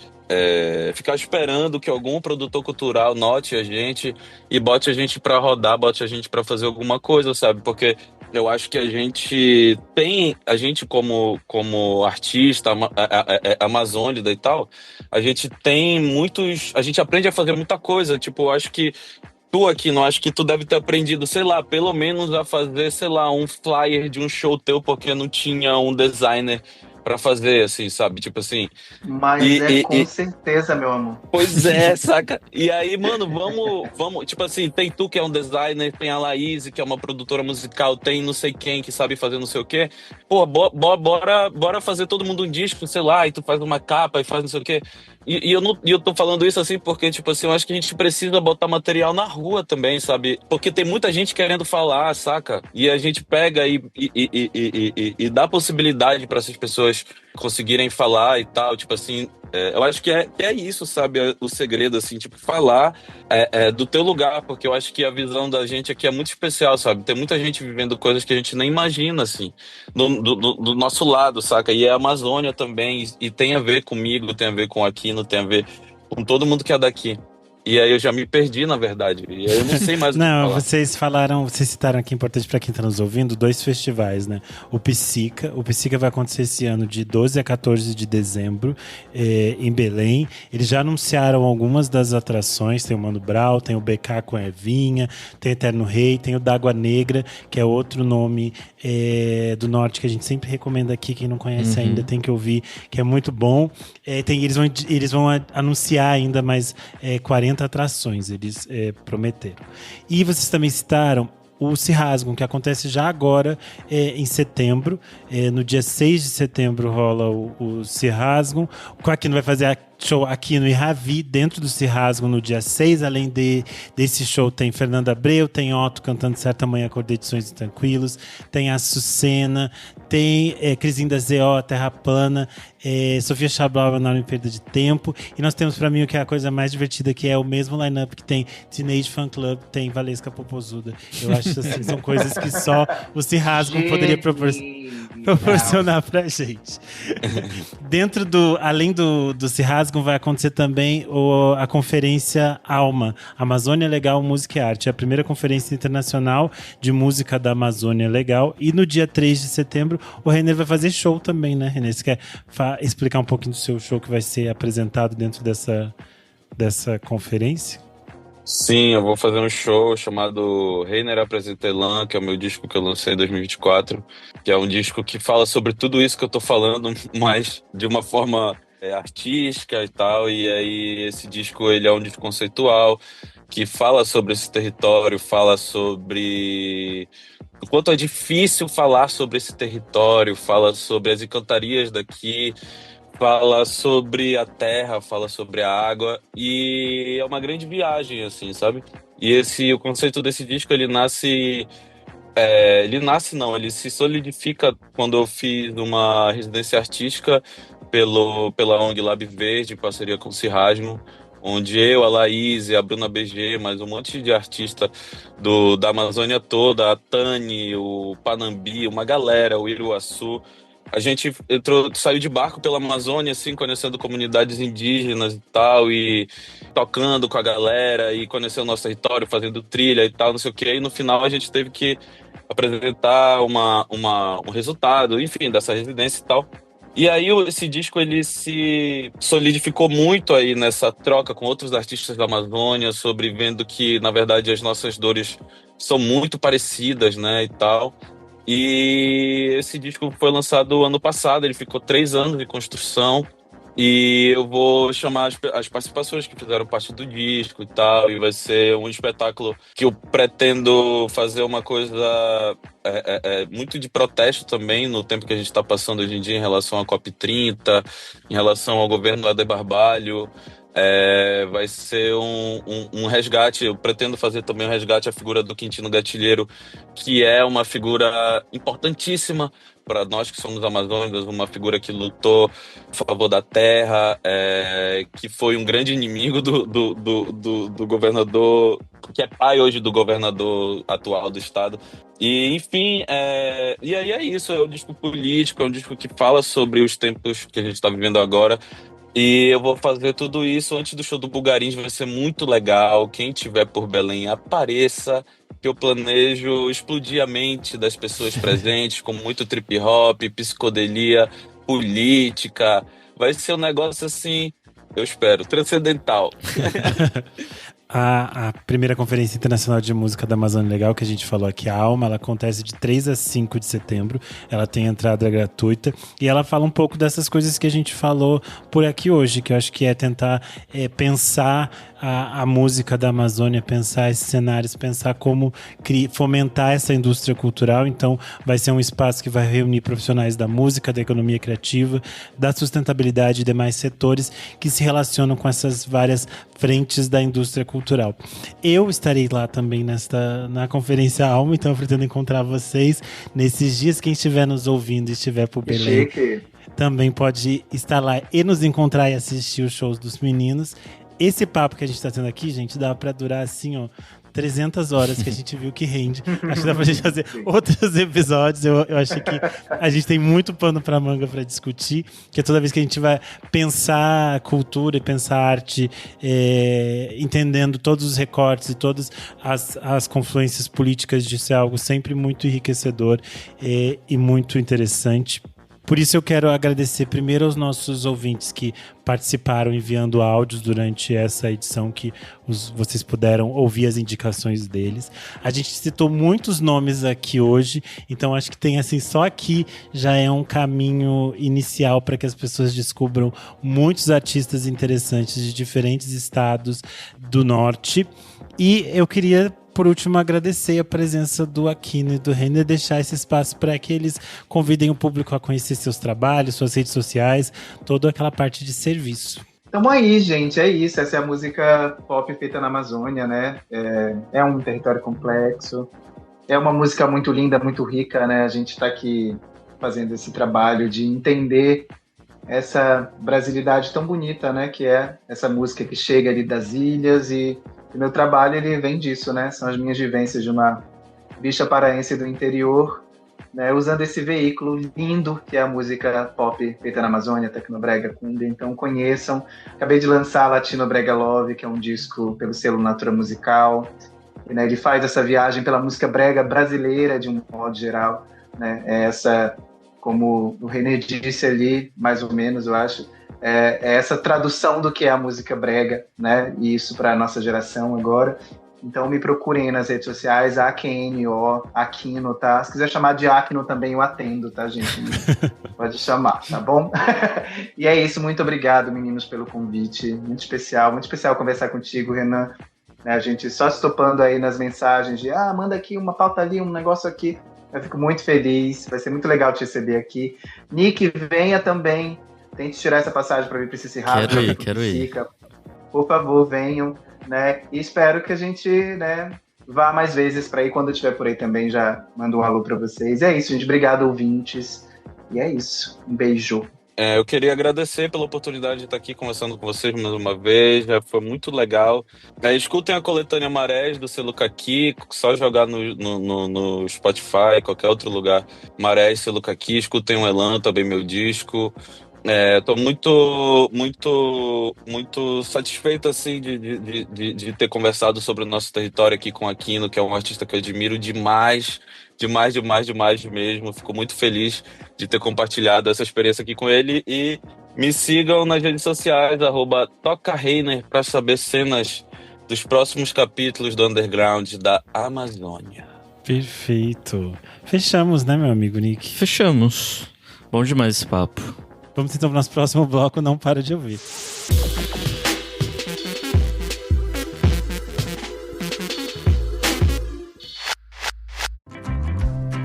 ficar esperando que algum produtor cultural note a gente e bote a gente pra rodar, bote a gente pra fazer alguma coisa, sabe? Porque eu acho que a gente como artista amazônida e tal, a gente tem a gente aprende a fazer muita coisa, tipo, eu acho que tu aqui, não acho que tu deve ter aprendido, sei lá, pelo menos a fazer, sei lá, um flyer de um show teu, porque não tinha um designer pra fazer, assim, sabe? Tipo assim. Mas E, é e, com e- certeza, meu amor. pois é, saca? E aí, mano, vamos, tipo assim, tem tu que é um designer, tem a Laís, que é uma produtora musical, tem não sei quem que sabe fazer não sei o quê. Pô, bora fazer todo mundo um disco, sei lá, e tu faz uma capa e faz não sei o quê. E eu tô falando isso assim porque, tipo assim, eu acho que a gente precisa botar material na rua também, sabe? Porque tem muita gente querendo falar, saca? E a gente pega e dá possibilidade para essas pessoas conseguirem falar e tal, tipo assim. Eu acho que é isso, sabe? O segredo, assim, tipo, falar do teu lugar, porque eu acho que a visão da gente aqui é muito especial, sabe? Tem muita gente vivendo coisas que a gente nem imagina, assim, do nosso lado, saca? E é a Amazônia também, e tem a ver comigo, tem a ver com Aquino, tem a ver com todo mundo que é daqui. E aí eu já me perdi, na verdade, e aí eu não sei mais o que Não, falar. vocês citaram aqui, importante para quem está nos ouvindo, 2 festivais, né? O Psica vai acontecer esse ano de 12 a 14 de dezembro, em Belém. Eles já anunciaram algumas das atrações, tem o Mano Brown, tem o BK com a Evinha, tem o Eterno Rei, tem o D'Água Negra, que é outro nome do norte que a gente sempre recomenda aqui, quem não conhece ainda tem que ouvir, que é muito bom. Eles vão anunciar ainda mais 40 atrações, eles prometeram. E vocês também citaram o Cirrasgum, que acontece já agora em setembro. No dia 6 de setembro rola o Cirrasgum. O Quaquino vai fazer show aqui no Iravi, dentro do Cirrasgum, no dia 6. Além desse show, tem Fernanda Abreu, tem Otto cantando Certa Manhã, Cor de Edições Tranquilos, tem Açucena, tem Crisinda Z.O., Terra Plana, Sofia Chablau, Enorme Perda de Tempo. E nós temos, pra mim, o que é a coisa mais divertida, que é o mesmo line-up que tem Teenage Fan Club, tem Valesca Popozuda. Eu acho que assim, são coisas que só o Cirrasgum poderia proporcionar pra gente. Além do Cirrasgum, vai acontecer também a conferência ALMA, Amazônia Legal, Música e Arte. É a primeira conferência internacional de música da Amazônia Legal. E no dia 3 de setembro, o Renner vai fazer show também, né, Renner? Você quer explicar um pouquinho do seu show que vai ser apresentado dentro dessa conferência? Sim, eu vou fazer um show chamado Reiner Apresenta Elan, que é o meu disco que eu lancei em 2024, que é um disco que fala sobre tudo isso que eu tô falando, mas de uma forma artística e tal. E aí esse disco, ele é um disco conceitual que fala sobre esse território, fala sobre o quanto é difícil falar sobre esse território, fala sobre as encantarias daqui, fala sobre a terra, fala sobre a água, e é uma grande viagem, assim, sabe? E o conceito desse disco, ele se solidifica quando eu fiz uma residência artística pela ONG Lab Verde, em parceria com o Cirrasmo, onde eu, a Laís, a Bruna BG, mais um monte de artista da Amazônia toda, a Tani, o Panambi, uma galera, o Iruaçu. A gente saiu de barco pela Amazônia, assim, conhecendo comunidades indígenas e tal, e tocando com a galera, e conhecendo o nosso território, fazendo trilha e tal, não sei o quê. E no final a gente teve que apresentar um resultado, enfim, dessa residência e tal. E aí esse disco ele se solidificou muito aí nessa troca com outros artistas da Amazônia, sobre vendo que, na verdade, as nossas dores são muito parecidas, né, e tal. E esse disco foi lançado ano passado, ele ficou 3 anos de construção. E eu vou chamar as participações que fizeram parte do disco e tal. E vai ser um espetáculo que eu pretendo fazer uma coisa muito de protesto também, no tempo que a gente está passando hoje em dia em relação à COP30, em relação ao governo lá de Barbalho. Vai ser um resgate. Eu pretendo fazer também um resgate à figura do Quintino Gatilheiro, que é uma figura importantíssima para nós que somos amazônicos, uma figura que lutou a favor da terra, que foi um grande inimigo do governador, que é pai hoje do governador atual do estado. E, enfim, e aí é isso, é um disco político, é um disco que fala sobre os tempos que a gente está vivendo agora. E eu vou fazer tudo isso antes do show do Bulgarins, vai ser muito legal. Quem tiver por Belém, apareça, que eu planejo explodir a mente das pessoas presentes com muito trip hop, psicodelia, política. Vai ser um negócio assim, eu espero, transcendental. A primeira Conferência Internacional de Música da Amazônia Legal, que a gente falou aqui, a ALMA, ela acontece de 3 a 5 de setembro. Ela tem entrada gratuita. E ela fala um pouco dessas coisas que a gente falou por aqui hoje, que eu acho que é tentar pensar a música da Amazônia, pensar esses cenários, pensar como fomentar essa indústria cultural. Então, vai ser um espaço que vai reunir profissionais da música, da economia criativa, da sustentabilidade e demais setores que se relacionam com essas várias frentes da indústria cultural. Eu estarei lá também na Conferência Alma, então eu pretendo encontrar vocês nesses dias. Quem estiver nos ouvindo e estiver por Belém, também pode estar lá e nos encontrar e assistir os shows dos meninos. Esse papo que a gente tá tendo aqui, gente, dá pra durar assim, ó, 300 horas, que a gente viu que rende. Acho que dá pra gente fazer outros episódios. Eu acho que a gente tem muito pano pra manga pra discutir, que é toda vez que a gente vai pensar cultura e pensar arte, entendendo todos os recortes e todas as confluências políticas, disso é algo sempre muito enriquecedor e muito interessante. Por isso eu quero agradecer primeiro aos nossos ouvintes que participaram enviando áudios durante essa edição, que vocês puderam ouvir as indicações deles. A gente citou muitos nomes aqui hoje, então acho que tem assim, só aqui já é um caminho inicial para que as pessoas descubram muitos artistas interessantes de diferentes estados do norte. E eu queria, por último, agradecer a presença do Aquino e do Renner, deixar esse espaço para que eles convidem o público a conhecer seus trabalhos, suas redes sociais, toda aquela parte de serviço. Tamo aí, gente, é isso. Essa é a música pop feita na Amazônia, né? É um território complexo, é uma música muito linda, muito rica, né? A gente está aqui fazendo esse trabalho de entender essa brasilidade tão bonita, né? Que é essa música que chega ali das ilhas, e o meu trabalho, ele vem disso, né? São as minhas vivências de uma bicha paraense do interior, né? Usando esse veículo lindo que é a música pop feita na Amazônia, Tecnobrega, Cumbia. Então conheçam. Acabei de lançar Latino Brega Love, que é um disco pelo selo Natura Musical. E, né, ele faz essa viagem pela música brega brasileira de um modo geral, né? Essa, como o René disse ali, mais ou menos, eu acho, é essa tradução do que é a música brega, né? E isso para a nossa geração agora. Então me procurem nas redes sociais, AQNO, Aquino, tá? Se quiser chamar de Aquino também, eu atendo, tá, gente? Pode chamar, tá bom? E é isso, muito obrigado, meninos, pelo convite. Muito especial conversar contigo, Renan. A gente só se topando aí nas mensagens de manda aqui uma pauta ali, um negócio aqui. Eu fico muito feliz, vai ser muito legal te receber aqui. Nick, venha também. Tente tirar essa passagem para vir para esse Cerrado. Quero ir. Por favor, venham, né? E espero que a gente, né, vá mais vezes para aí. Quando eu estiver por aí também, já mando um alô para vocês. E é isso, gente. Obrigado, ouvintes. E é isso. Um beijo. Eu queria agradecer pela oportunidade de estar aqui conversando com vocês mais uma vez, foi muito legal. Escutem a coletânea Marés, do selo Caqui, só jogar no Spotify, qualquer outro lugar, Marés, selo Caqui. Escutem o Elan, também meu disco. Tô muito satisfeito assim de ter conversado sobre o nosso território aqui com Aquino, que é um artista que eu admiro demais, demais mesmo. Fico muito feliz de ter compartilhado essa experiência aqui com ele. E me sigam nas redes sociais, @TocaReiner, para saber cenas dos próximos capítulos do Underground da Amazônia. Perfeito. Fechamos, né, meu amigo Nick? Fechamos. Bom demais esse papo. Vamos então para o nosso próximo bloco, Não Para de Ouvir.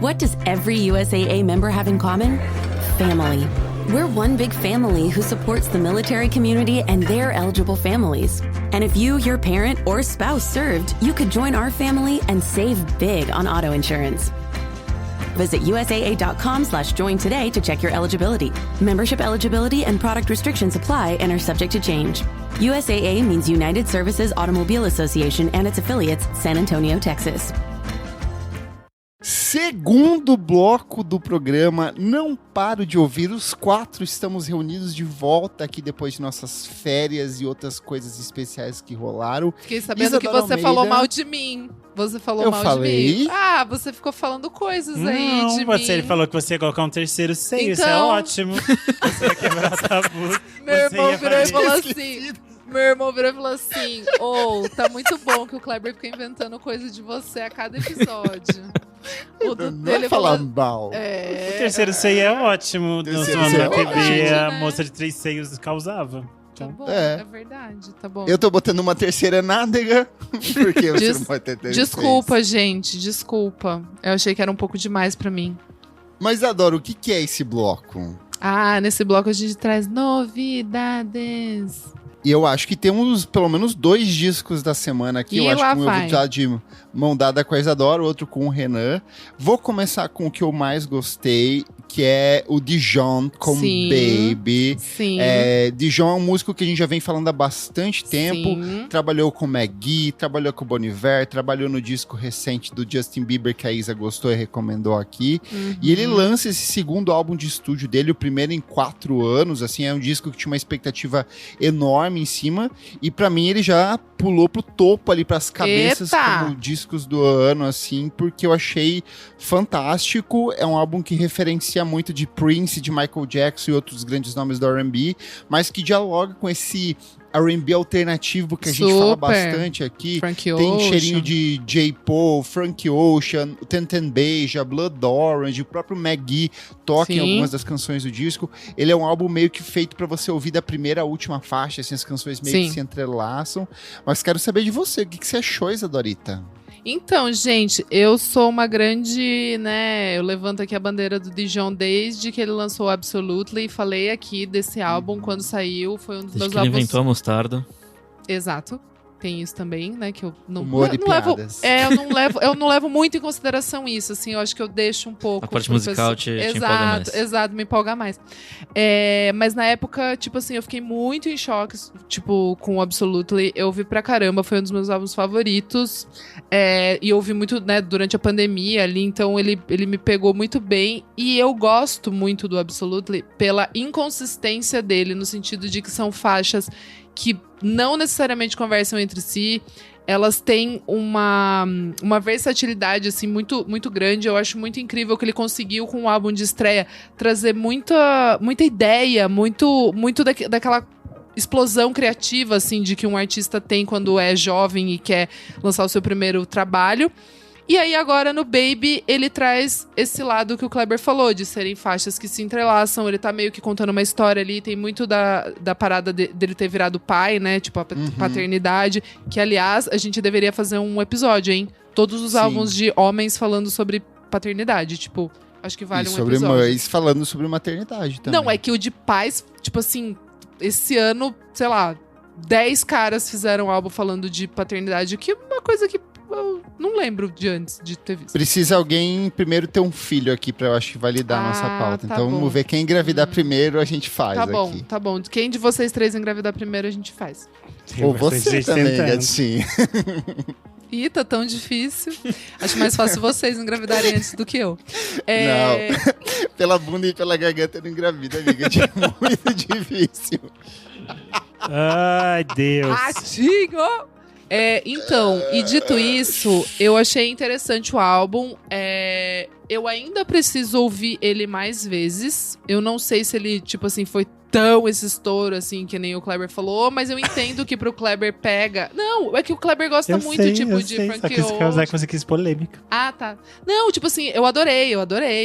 What does every USAA member have in common? Family. We're one big family who supports the military community and their eligible families. And if you, your parent, or spouse served, you could join our family and save big on auto insurance. Visit USAA.com/join today to check your eligibility. Membership eligibility and product restrictions apply and are subject to change. USAA means United Services Automobile Association and its affiliates, San Antonio, Texas. Segundo bloco do programa, não paro de ouvir. Os 4 estamos reunidos de volta aqui depois de nossas férias e outras coisas especiais que rolaram. Fiquei sabendo Isadora que você Almeida, falou mal de mim. Você falou mal de mim. Ah, você ficou falando coisas aí de mim. Ele falou que você ia colocar um terceiro seio, isso é ótimo. Você ia quebrar tabu. Meu irmão virou e falou assim... Meu irmão virou e falou assim, tá muito bom que o Kleber fica inventando coisa de você a cada episódio. Não é falar mal. O terceiro seio é ótimo. Na TV, a moça de 3 seios causava. Tá bom, é verdade, tá bom. Eu tô botando uma terceira nádega, porque você não pode ter terceiro. Desculpa, gente, desculpa. Eu achei que era um pouco demais pra mim. Mas, Adoro, o que é esse bloco? Nesse bloco a gente traz novidades. E eu acho que temos pelo menos 2 discos da semana aqui. Eu acho que um eu vou estar de mão dada com a Isadora, outro com o Renan. Vou começar com o que eu mais gostei, que é o Dijon com Baby. Sim. Dijon é um músico que a gente já vem falando há bastante tempo. Sim. Trabalhou com o McGee, trabalhou com o Bon Iver, trabalhou no disco recente do Justin Bieber, que a Isa gostou e recomendou aqui. Uhum. E ele lança esse segundo álbum de estúdio dele, o primeiro em 4 anos. Assim, é um disco que tinha uma expectativa enorme em cima, e pra mim ele já pulou pro topo ali, pras cabeças como discos do ano, assim, porque eu achei fantástico. É um álbum que referencia muito de Prince, de Michael Jackson e outros grandes nomes do R&B, mas que dialoga com esse R&B alternativo que a gente fala bastante aqui. Frank Tem Ocean. cheirinho de J. Paul, Frank Ocean, Ten Beija, Blood Orange, o próprio McGee toca em algumas das canções do disco. Ele é um álbum meio que feito pra você ouvir da primeira à última faixa, assim, as canções meio que se entrelaçam. Mas quero saber de você, o que você achou, Isadorita? Então, gente, eu sou uma grande, eu levanto aqui a bandeira do Dijon desde que ele lançou o Absolutely. Falei aqui desse álbum quando saiu, foi um dos meus álbuns... Ele inventou a mostarda. Exato. Tem isso também, né, que eu não levo. Eu não levo muito em consideração isso, assim, eu acho que eu deixo um pouco. A parte musical te empolga mais. Exato, me empolga mais. Mas na época, tipo assim, eu fiquei muito em choque, tipo, com o Absolutely. Eu ouvi pra caramba, foi um dos meus álbuns favoritos. E eu ouvi muito, durante a pandemia ali, então ele me pegou muito bem. E eu gosto muito do Absolutely pela inconsistência dele, no sentido de que são faixas que não necessariamente conversam entre si, elas têm uma versatilidade assim, muito, muito grande. Eu acho muito incrível que ele conseguiu, com o álbum de estreia, trazer muita ideia, muito daquela explosão criativa assim, de que um artista tem quando é jovem e quer lançar o seu primeiro trabalho. E aí agora no Baby ele traz esse lado que o Kleber falou, de serem faixas que se entrelaçam. Ele tá meio que contando uma história ali, tem muito da parada dele ter virado pai, né, tipo a paternidade, que aliás a gente deveria fazer um episódio, hein, todos os álbuns de homens falando sobre paternidade, tipo, acho que vale um episódio. E sobre mães falando sobre maternidade também. Não, é que o de pais, tipo assim, esse ano, sei lá, 10 caras fizeram um álbum falando de paternidade, que é uma coisa que eu não lembro de antes de ter visto. Precisa alguém primeiro ter um filho aqui pra, eu acho, que validar a nossa pauta. Tá então bom. Vamos ver quem engravidar primeiro, a gente faz aqui. Tá bom. Quem de vocês 3 engravidar primeiro, a gente faz. Ou você também, Gatinho. Ih, tá tão difícil. Acho mais fácil vocês engravidarem antes do que eu. Não, pela bunda e pela garganta não engravida, amiga. É muito difícil. Ai, Deus. Ratinho! Então, e dito isso, eu achei interessante o álbum. Eu ainda preciso ouvir ele mais vezes. Eu não sei se ele, tipo assim, foi tão esse estouro, assim, que nem o Kleber falou, mas eu entendo que pro Kleber pega... Não, é que o Kleber gosta muito, de Frank Ocean. Só que você quis polêmica. Ah, tá. Não, tipo assim, eu adorei,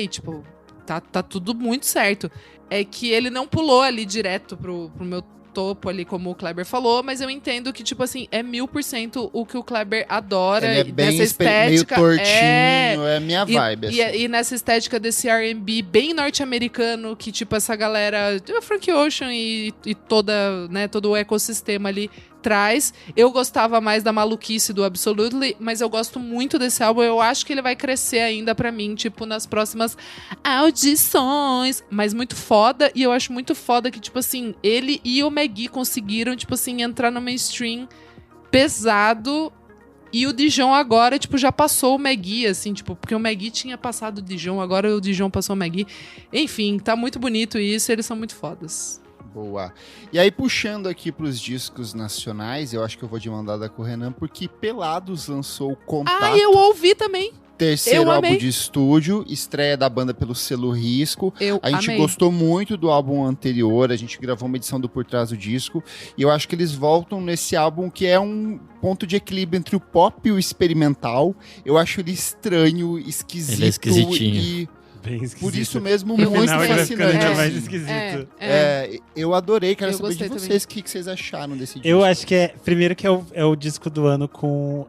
tipo, tá tudo muito certo. É que ele não pulou ali direto pro meu topo ali, como o Kleber falou, mas eu entendo que, tipo assim, é 1000% o que o Kleber adora. Ele é bem nessa estética, meio tortinho, é minha vibe. Assim. E nessa estética desse R&B bem norte-americano, que, tipo, essa galera, Frank Ocean e toda, né, todo o ecossistema ali traz. Eu gostava mais da maluquice do Absolutely, mas eu gosto muito desse álbum. Eu acho que ele vai crescer ainda pra mim, tipo, nas próximas audições. Mas muito foda, e eu acho muito foda que, tipo assim, ele e o Maggie conseguiram, tipo assim, entrar no mainstream pesado. E o Dijon agora, tipo, já passou o Maggie, assim, tipo, porque o Maggie tinha passado o Dijon, agora o Dijon passou o Maggie. Enfim, tá muito bonito isso, eles são muito fodas. Boa. E aí, puxando aqui pros discos nacionais, eu acho que eu vou de mandada com o Renan, porque Pelados lançou o Contato. Ah, eu ouvi também. Terceiro álbum de estúdio, estreia da banda pelo selo Risco. A gente gostou muito do álbum anterior, a gente gravou uma edição do Por Trás do Disco, e eu acho que eles voltam nesse álbum que é um ponto de equilíbrio entre o pop e o experimental. Eu acho ele estranho, esquisito. Ele é esquisitinho. E bem esquisito. Por isso mesmo, no muito final, fascinante. É mais esquisito. Eu adorei, quero saber de vocês o que vocês acharam desse disco. Eu acho que primeiro que é o disco do ano com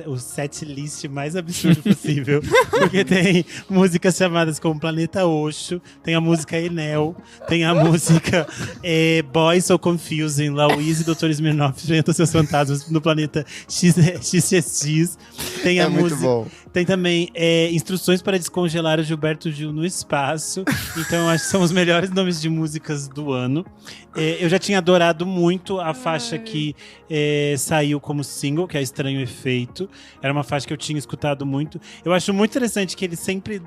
o set list mais absurdo possível. Porque tem músicas chamadas como Planeta Oxo, tem a música Enel, tem a música Boys So Confusing, Lauise e Dr. Smirnoff enfrentam seus fantasmas no planeta XXX. Tem a música. Muito bom. Tem também Instruções para Descongelar o Gilberto Gil no Espaço. Então, eu acho que são os melhores nomes de músicas do ano. Eu já tinha adorado muito a faixa que saiu como single, que é Estranho Efeito. Era uma faixa que eu tinha escutado muito. Eu acho muito interessante que eles sempre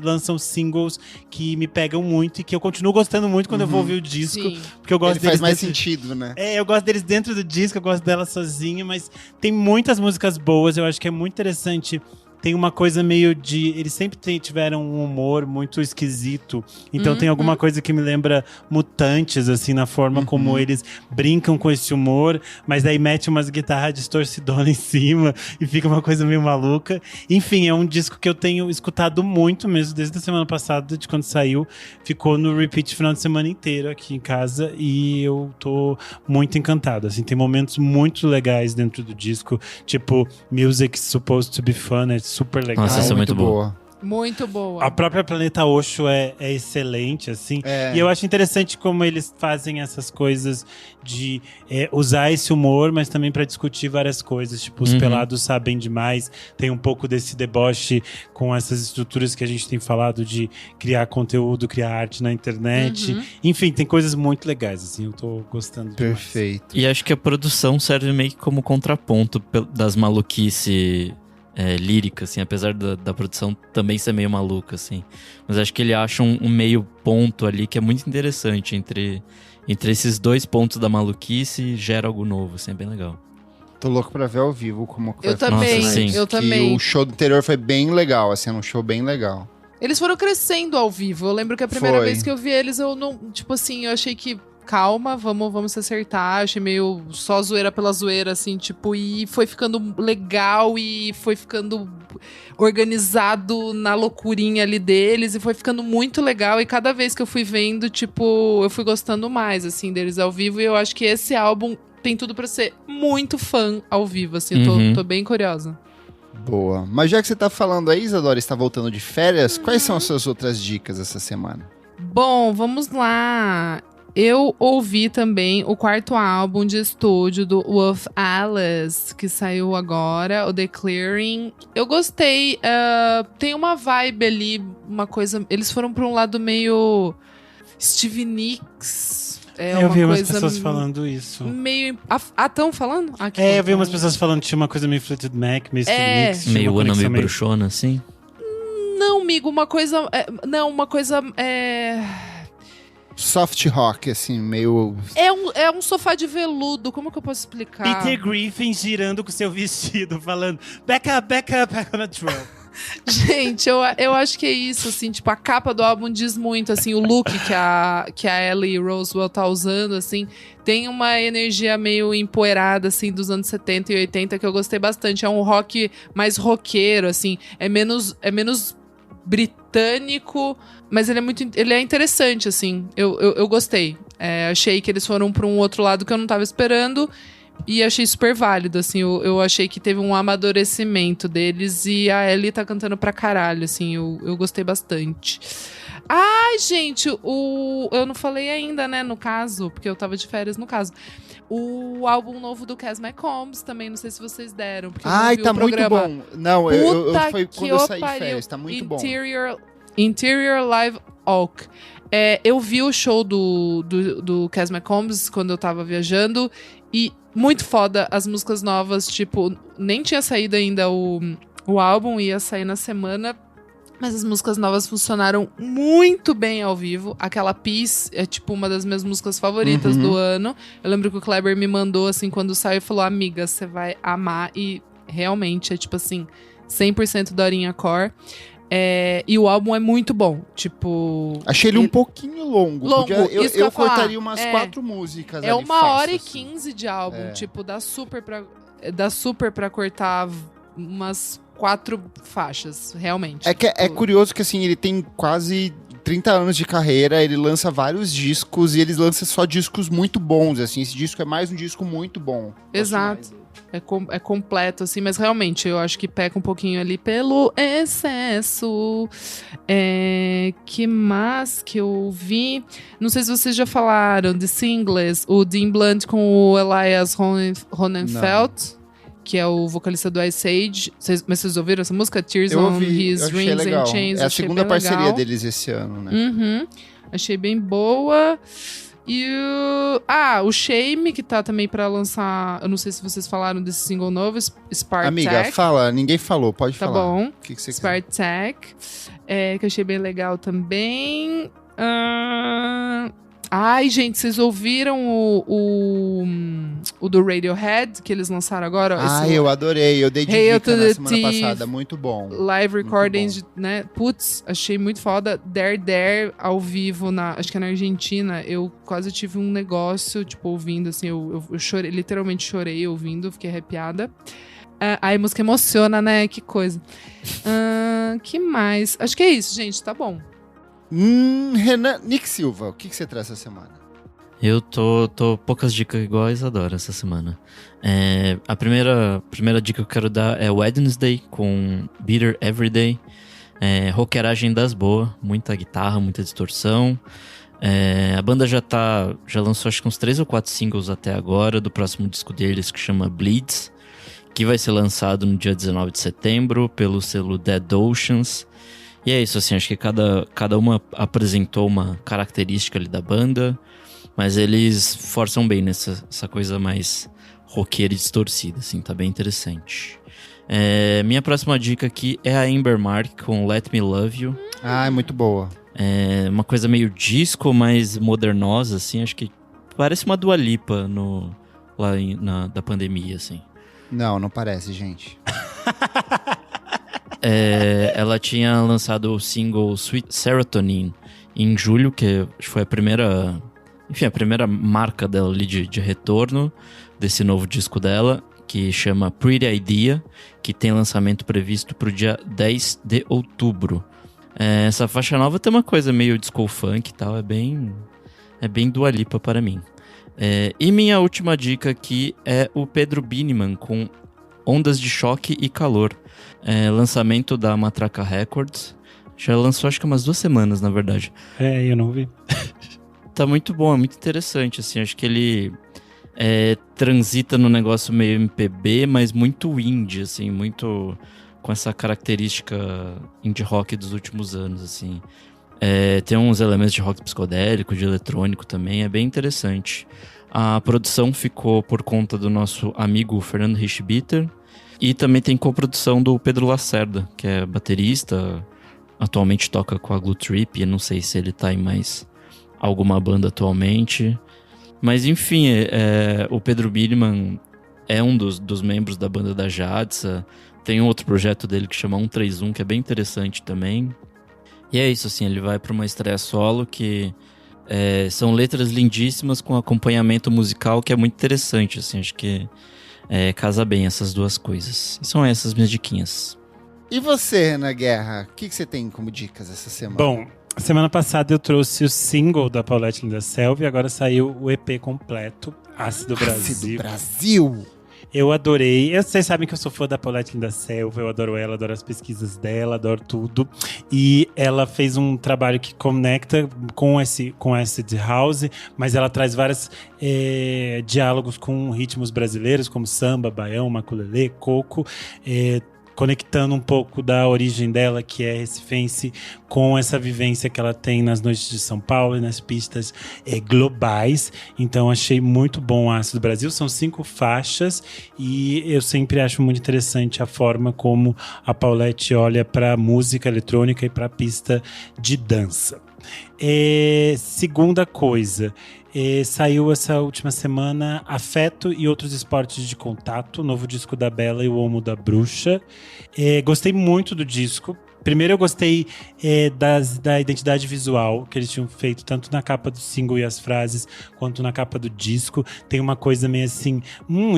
lançam singles que me pegam muito e que eu continuo gostando muito quando eu vou ouvir o disco. Sim. Porque eu gosto deles. Faz mais sentido, né? Eu gosto deles dentro do disco, eu gosto dela sozinha, mas tem muitas músicas boas. Eu acho que é muito interessante. Tem uma coisa meio de... Eles sempre tiveram um humor muito esquisito. Então tem alguma coisa que me lembra Mutantes, assim, na forma como eles brincam com esse humor. Mas daí mete umas guitarras distorcidonas em cima e fica uma coisa meio maluca. Enfim, é um disco que eu tenho escutado muito mesmo, desde a semana passada, de quando saiu. Ficou no repeat o final de semana inteiro aqui em casa. E eu tô muito encantado, assim. Tem momentos muito legais dentro do disco. Tipo, Music's Supposed to be Fun, super legal. Nossa, isso é muito boa. Muito boa. A própria Planeta Oxo é excelente, assim. E eu acho interessante como eles fazem essas coisas de usar esse humor, mas também pra discutir várias coisas. Tipo, os Pelados sabem demais. Tem um pouco desse deboche com essas estruturas que a gente tem falado de criar conteúdo, criar arte na internet. Enfim, tem coisas muito legais, assim. Eu tô gostando demais. Perfeito. E acho que a produção serve meio que como contraponto das maluquice lírica, assim, apesar da produção também ser meio maluca, assim. Mas acho que ele acha um meio ponto ali que é muito interessante entre esses dois pontos da maluquice, gera algo novo, assim, é bem legal. Tô louco pra ver ao vivo como que eu também, Nossa, sim. Eu também. O show do interior foi bem legal, assim, era um show bem legal. Eles foram crescendo ao vivo. Eu lembro que a primeira vez que eu vi eles, eu não, tipo assim, eu achei que calma, vamos se acertar. Achei meio só zoeira pela zoeira, assim, tipo, e foi ficando legal e foi ficando organizado na loucurinha ali deles e foi ficando muito legal. E cada vez que eu fui vendo, tipo, eu fui gostando mais, assim, deles ao vivo. E eu acho que esse álbum tem tudo pra ser muito fã ao vivo, assim, eu tô bem curiosa. Boa. Mas já que você tá falando aí, Isadora, está voltando de férias, quais são as suas outras dicas essa semana? Bom, vamos lá. Eu ouvi também o quarto álbum de estúdio do Wolf Alice, que saiu agora, o The Clearing. Eu gostei, tem uma vibe ali, uma coisa... Eles foram pra um lado meio Stevie Nicks. é Eu uma vi umas coisa pessoas falando isso. meio... Estão falando? Que Eu vi umas pessoas falando que tinha uma coisa meio Fleetwood Mac, meio Stevie Nicks. tinha Meio uma Ana, conexão meio bruxona, assim. Não, amigo, uma coisa... Soft rock, assim, meio... É um sofá de veludo, como que eu posso explicar? Peter Griffin girando com seu vestido, falando back up on a trail. Gente, eu acho que é isso, assim, tipo, a capa do álbum diz muito, assim, o look que a Ellie Roswell tá usando, assim, tem uma energia meio empoeirada, assim, dos anos 70 e 80 que eu gostei bastante. É um rock mais roqueiro, assim, é menos britânico, mas ele é interessante, assim, eu gostei. Achei que eles foram pra um outro lado que eu não tava esperando. E achei super válido, assim, eu achei que teve um amadurecimento deles e a Ellie tá cantando pra caralho, assim, eu gostei bastante. Ai, gente, eu não falei ainda, né, no caso, porque eu tava de férias no caso. O álbum novo do Cas McCombs também, não sei se vocês deram. Ai, tá muito bom. Não, foi quando eu saí de férias, tá muito bom. Interior Live Oak. Eu vi o show do Cas McCombs quando eu tava viajando e muito foda as músicas novas, tipo, nem tinha saído ainda o álbum, ia sair na semana, mas as músicas novas funcionaram muito bem ao vivo. Aquela Peace é, tipo, uma das minhas músicas favoritas do ano. Eu lembro que o Kleber me mandou, assim, quando saiu, e falou, amiga, você vai amar, e realmente é, tipo assim, 100% Dorinha Core. E o álbum é muito bom, tipo... Achei ele um pouquinho longo. Isso que eu cortaria umas 4 músicas. É ali 1h e assim. 15 de álbum, tipo, dá super pra cortar umas 4 faixas, realmente. É curioso que, assim, ele tem quase 30 anos de carreira, ele lança vários discos e ele lança só discos muito bons, assim, esse disco é mais um disco muito bom. Exato. É completo, assim, mas realmente eu acho que peca um pouquinho ali pelo excesso. Que mais que eu vi? Não sei se vocês já falaram de singles. O Dean Blunt com o Elias Honenfeld, que é o vocalista do Ice Age. Mas vocês ouviram essa música? Tears on His Rings and Chains. É a segunda parceria deles esse ano, né? Achei bem boa. E o Shame, que tá também pra lançar... Eu não sei se vocês falaram desse single novo, Spartak. Amiga, fala. Ninguém falou, pode falar. Tá bom. O que você Spartak, que eu achei bem legal também. Ai, gente, vocês ouviram o do Radiohead, que eles lançaram agora? Eu adorei. Eu dei de dica na semana passada. Muito bom. Live recordings, né? Putz, achei muito foda. There, ao vivo, acho que é na Argentina. Eu quase tive um negócio, tipo, ouvindo, assim. Eu chorei, literalmente chorei ouvindo, fiquei arrepiada. A música emociona, né? Que coisa. Que mais? Acho que é isso, gente. Tá bom. Renan, Nick Silva, o que você traz essa semana? Eu tô poucas dicas iguais, adoro essa semana. A primeira dica que eu quero dar é Wednesday, com Bitter Everyday. Rockeragem das boas, muita guitarra, muita distorção. A banda já lançou acho que uns 3 ou 4 singles até agora, do próximo disco deles, que chama Bleeds, que vai ser lançado no dia 19 de setembro pelo selo Dead Oceans. E é isso, assim, acho que cada uma apresentou uma característica ali da banda, mas eles forçam bem nessa coisa mais roqueira e distorcida, assim, tá bem interessante. Minha próxima dica aqui é a Amber Mark com Let Me Love You. É muito boa. Uma coisa meio disco, mas modernosa, assim, acho que parece uma Dua Lipa da pandemia, assim. Não parece, gente. Ela tinha lançado o single Sweet Serotonin em julho, que foi a primeira marca dela ali de retorno desse novo disco dela, que chama Pretty Idea, que tem lançamento previsto para o dia 10 de outubro. Essa faixa nova tem uma coisa meio disco funk e tal, é bem Dua Lipa para mim. E minha última dica aqui é o Pedro Bineman com Ondas de Choque e Calor. Lançamento da Matraca Records. Já lançou acho que umas 2 semanas, na verdade. Eu não vi. Tá muito bom, é muito interessante, assim. Acho que ele transita no negócio meio MPB, mas muito indie, assim. Muito com essa característica indie rock dos últimos anos, assim. Tem uns elementos de rock psicodélico, de eletrônico também, é bem interessante. A produção ficou por conta do nosso amigo Fernando Richbiter, e também tem coprodução do Pedro Lacerda, que é baterista, atualmente toca com a Glue Trip, não sei se ele tá em mais alguma banda atualmente. Mas enfim, o Pedro Billman é um dos membros da banda da Jadsa. Tem outro projeto dele que chama 131, que é bem interessante também. E é isso, assim, ele vai para uma estreia solo que são letras lindíssimas com acompanhamento musical que é muito interessante, assim, acho que casa bem essas duas coisas. E são essas minhas diquinhas. E você, Renan Guerra, o que você tem como dicas essa semana? Bom, semana passada eu trouxe o single da Paulette Linda Selva e agora saiu o EP completo, Ácido Brasil. Ácido Brasil! Eu adorei. Vocês sabem que eu sou fã da Paulette Linda Selva, eu adoro ela, adoro as pesquisas dela, adoro tudo. E ela fez um trabalho que conecta com acid house, mas ela traz vários diálogos com ritmos brasileiros, como samba, baião, maculelê, coco, conectando um pouco da origem dela, que é recifense, com essa vivência que ela tem nas noites de São Paulo e nas pistas globais. Então achei muito bom o Ácido Brasil. São 5 faixas e eu sempre acho muito interessante a forma como a Paulette olha para a música eletrônica e para a pista de dança. Segunda coisa, saiu essa última semana Afeto e Outros Esportes de Contato, novo disco da Bela e o Olmo da Bruxa. Gostei muito do disco. Primeiro eu gostei da identidade visual que eles tinham feito, tanto na capa do single e as frases, quanto na capa do disco. Tem uma coisa meio assim,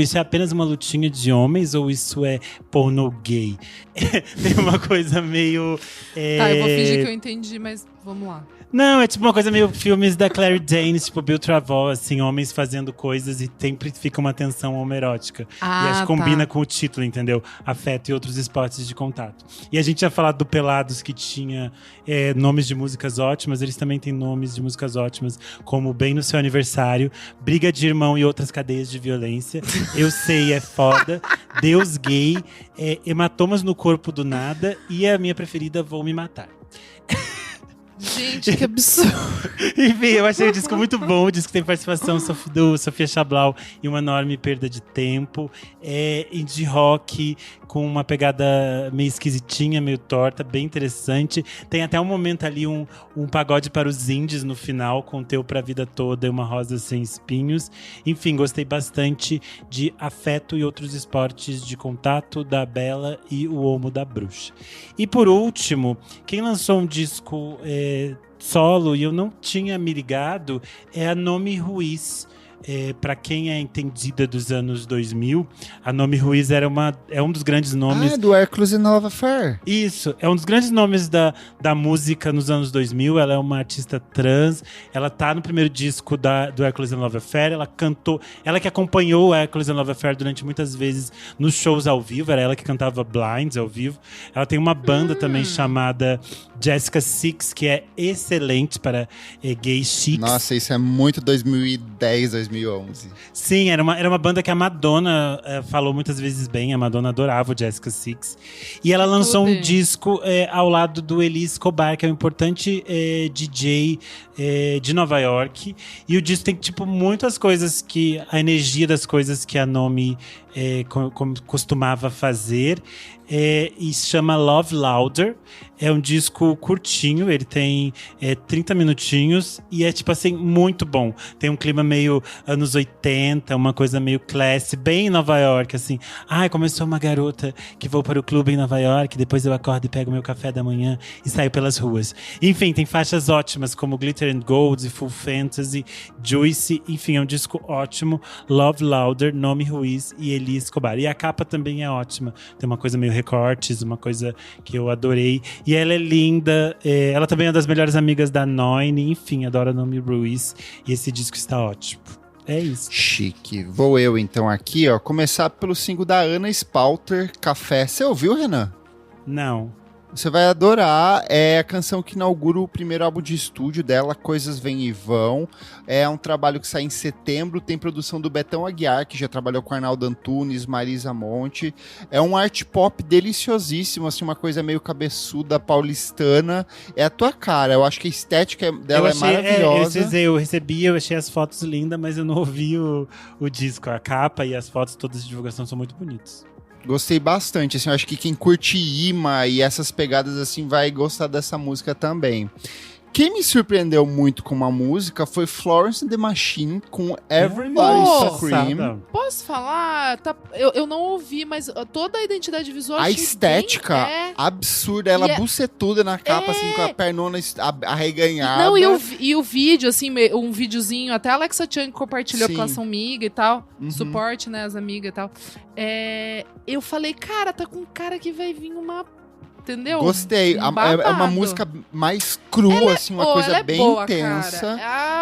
isso é apenas uma lutinha de homens ou isso é pornô gay? Tem uma coisa meio... Tá, eu vou fingir que eu entendi, mas vamos lá. Não, é tipo uma coisa meio filmes da Claire Danes, tipo Bill Travol, assim, homens fazendo coisas e sempre fica uma tensão homoerótica. E acho que combina com o título, entendeu? Afeto e Outros Esportes de Contato. E a gente tinha falado do Pelados, que tinha nomes de músicas ótimas, eles também têm nomes de músicas ótimas, como Bem no Seu Aniversário, Briga de Irmão e Outras Cadeias de Violência, Eu Sei, É Foda, Deus Gay, Hematomas no Corpo do Nada e a minha preferida, Vou Me Matar. Gente, que absurdo. Enfim, eu achei o disco muito bom. O disco tem participação do Sofia Chablau e uma enorme perda de tempo. É indie rock com uma pegada meio esquisitinha, meio torta, bem interessante. Tem até um momento ali, um pagode para os indies no final, com Teu Pra Vida Toda e Uma Rosa Sem Espinhos. Enfim, gostei bastante de Afeto e Outros Esportes de Contato, da Bela e o Olmo da Bruxa. E por último, quem lançou um disco solo e eu não tinha me ligado é a Nomi Ruiz. Para quem é entendida dos anos 2000, a Nomi Ruiz é um dos grandes nomes... do Hércules e Nova Fair. Isso, é um dos grandes nomes da música nos anos 2000. Ela é uma artista trans, ela tá no primeiro disco do Hércules e Nova Fair. Ela cantou, ela que acompanhou o Hércules e Nova Fair durante muitas vezes nos shows ao vivo, era ela que cantava Blinds ao vivo. Ela tem uma banda também chamada Jessica Six, que é excelente para gays chics. Nossa, isso é muito 2010, 2011. Sim, era uma banda que a Madonna falou muitas vezes bem. A Madonna adorava o Jessica Six. E ela lançou um disco ao lado do Eli Escobar, que é um importante DJ de Nova York. E o disco tem, tipo, muitas coisas a energia das coisas que a Nomi costumava fazer. E se chama Love Louder. É um disco curtinho, ele tem 30 minutinhos e é, tipo assim, muito bom. Tem um clima meio anos 80, uma coisa meio classy, bem em Nova York, assim. Como eu sou uma garota que vou para o clube em Nova York, depois eu acordo e pego meu café da manhã e saio pelas ruas. Enfim, tem faixas ótimas como Glitter and Gold, Full Fantasy, Juicy. Enfim, é um disco ótimo. Love Louder, Nomi Ruiz e Eli Escobar. E a capa também é ótima. Tem uma coisa meio recortes, uma coisa que eu adorei. E ela é linda, ela também é uma das melhores amigas da Noine. Enfim, adoro a Nomi Ruiz. E esse disco está ótimo. É isso. Chique. Vou eu então aqui, começar pelo single da Ana Spalter, Café. Você ouviu, Renan? Não. Você vai adorar. É a canção que inaugura o primeiro álbum de estúdio dela, Coisas Vêm e Vão. É um trabalho que sai em setembro. Tem produção do Betão Aguiar, que já trabalhou com Arnaldo Antunes, Marisa Monte. É um art pop deliciosíssimo, assim, uma coisa meio cabeçuda, paulistana. É a tua cara. Eu acho que a estética dela é maravilhosa. Eu recebi, eu achei as fotos lindas, mas eu não ouvi o disco. A capa e as fotos todas de divulgação são muito bonitas. Gostei bastante, assim, eu acho que quem curte imã e essas pegadas assim vai gostar dessa música também. Quem me surpreendeu muito com uma música foi Florence and the Machine com Everybody Scream. Posso falar? Eu não ouvi, mas toda a identidade visual... A estética absurda, ela bucetuda na capa, assim, com a pernona arreganhada. Não, e o vídeo, assim, um videozinho, até a Alexa Chung compartilhou com a sua amiga e tal, suporte, né, as amigas e tal. Eu falei, cara, tá com cara que vai vir uma... Entendeu? Gostei. É uma música mais crua, assim, uma coisa bem boa, intensa.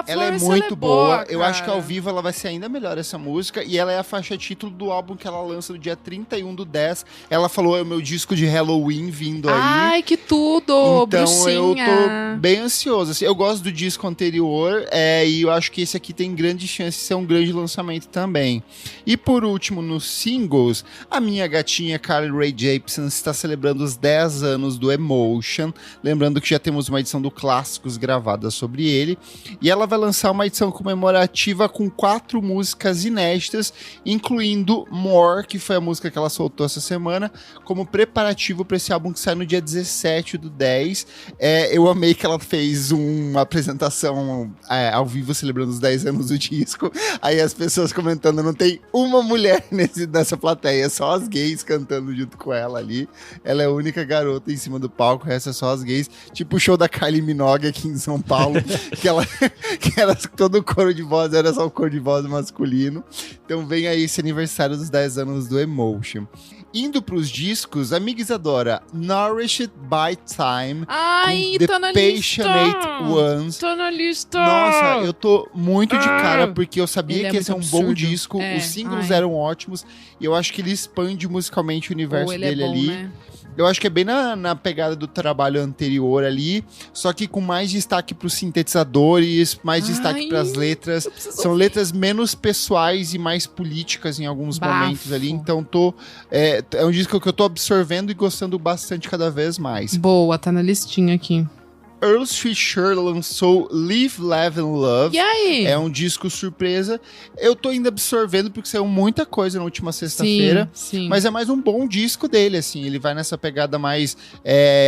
Ela é Florence, muito boa. Eu cara. acho que ao vivo ela vai ser ainda melhor, essa música. E ela é a faixa título do álbum que ela lança no dia 31/10. Ela falou, é o meu disco de Halloween vindo aí. Ai, que tudo! Então bruxinha. eu tô bem ansioso. Assim, eu gosto do disco anterior e eu acho que esse aqui tem grande chance de ser um grande lançamento também. E por último, nos singles, a minha gatinha Carly Rae Jepsen está celebrando os 10 anos do Emotion, lembrando que já temos uma edição do Clássicos gravada sobre ele, e ela vai lançar uma edição comemorativa com 4 músicas inéditas, incluindo More, que foi a música que ela soltou essa semana, como preparativo para esse álbum que sai no dia 17/10. Eu amei que ela fez uma apresentação ao vivo celebrando os 10 anos do disco, aí as pessoas comentando, não tem uma mulher nessa plateia, só as gays cantando junto com ela ali. Ela é a única garota em cima do palco, essa é só as gays, tipo o show da Kylie Minogue aqui em São Paulo, que era todo o coro de voz, era só o coro de voz masculino. Então vem aí esse aniversário dos 10 anos do Emotion. Indo pros discos, a amiga Isadora, Nourished by Time, Ai, com tá na The lista. Passionate Ones. Tô na lista. Nossa, eu tô muito de cara, porque eu sabia Ele é que esse é um muito bom absurdo. disco, os singles eram ótimos, e eu acho que ele expande musicalmente o universo Ele dele é bom, ali. né? Eu acho que é bem na pegada do trabalho anterior ali, só que com mais destaque pros sintetizadores, mais destaque pras letras. São letras menos pessoais e mais políticas em alguns momentos ali. Então é um disco que eu tô absorvendo e gostando bastante cada vez mais. Boa, tá na listinha aqui. Earl Sweatshirt lançou Live, Laugh and Love. E aí? É um disco surpresa. Eu tô ainda absorvendo porque saiu muita coisa na última sexta-feira. Sim. Mas é mais um bom disco dele, assim. Ele vai nessa pegada mais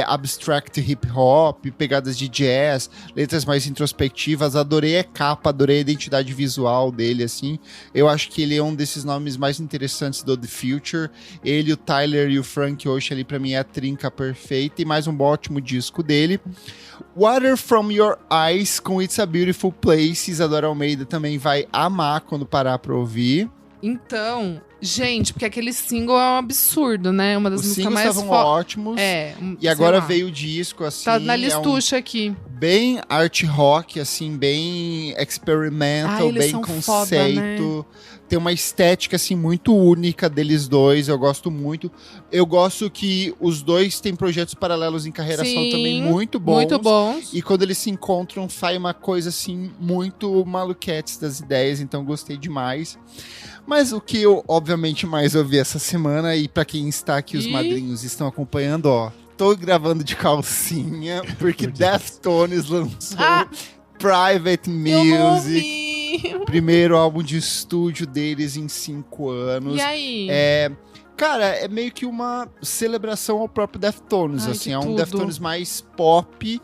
abstract hip hop, pegadas de jazz, letras mais introspectivas. Adorei a capa, adorei a identidade visual dele, assim. Eu acho que ele é um desses nomes mais interessantes do The Future. Ele, o Tyler e o Frank Ocean ali, pra mim, é a trinca perfeita. E mais um ótimo disco dele. Water From Your Eyes com It's a Beautiful Place. Isadora Almeida também vai amar quando parar pra ouvir. Então, gente, porque aquele single é um absurdo, né? Uma das Os músicas singles mais estavam ótimos. E agora veio o disco, assim. Tá na listuxa aqui. Bem art rock, assim, bem experimental, eles bem são conceito. foda, né? Tem uma estética, assim, muito única deles dois. Eu gosto muito. Eu gosto que os dois têm projetos paralelos em carreira solo também muito bons. Muito bons. E quando eles se encontram, sai uma coisa, assim, muito maluquetes das ideias. Então, gostei demais. Mas o que eu, obviamente, mais ouvi essa semana, e pra quem está aqui, os madrinhos estão acompanhando, ó. Tô gravando de calcinha, porque Deftones lançou Private Music. Primeiro álbum de estúdio deles em 5 anos. E aí? Cara, é meio que uma celebração ao próprio Deftones, assim. É um tudo. Deftones mais pop.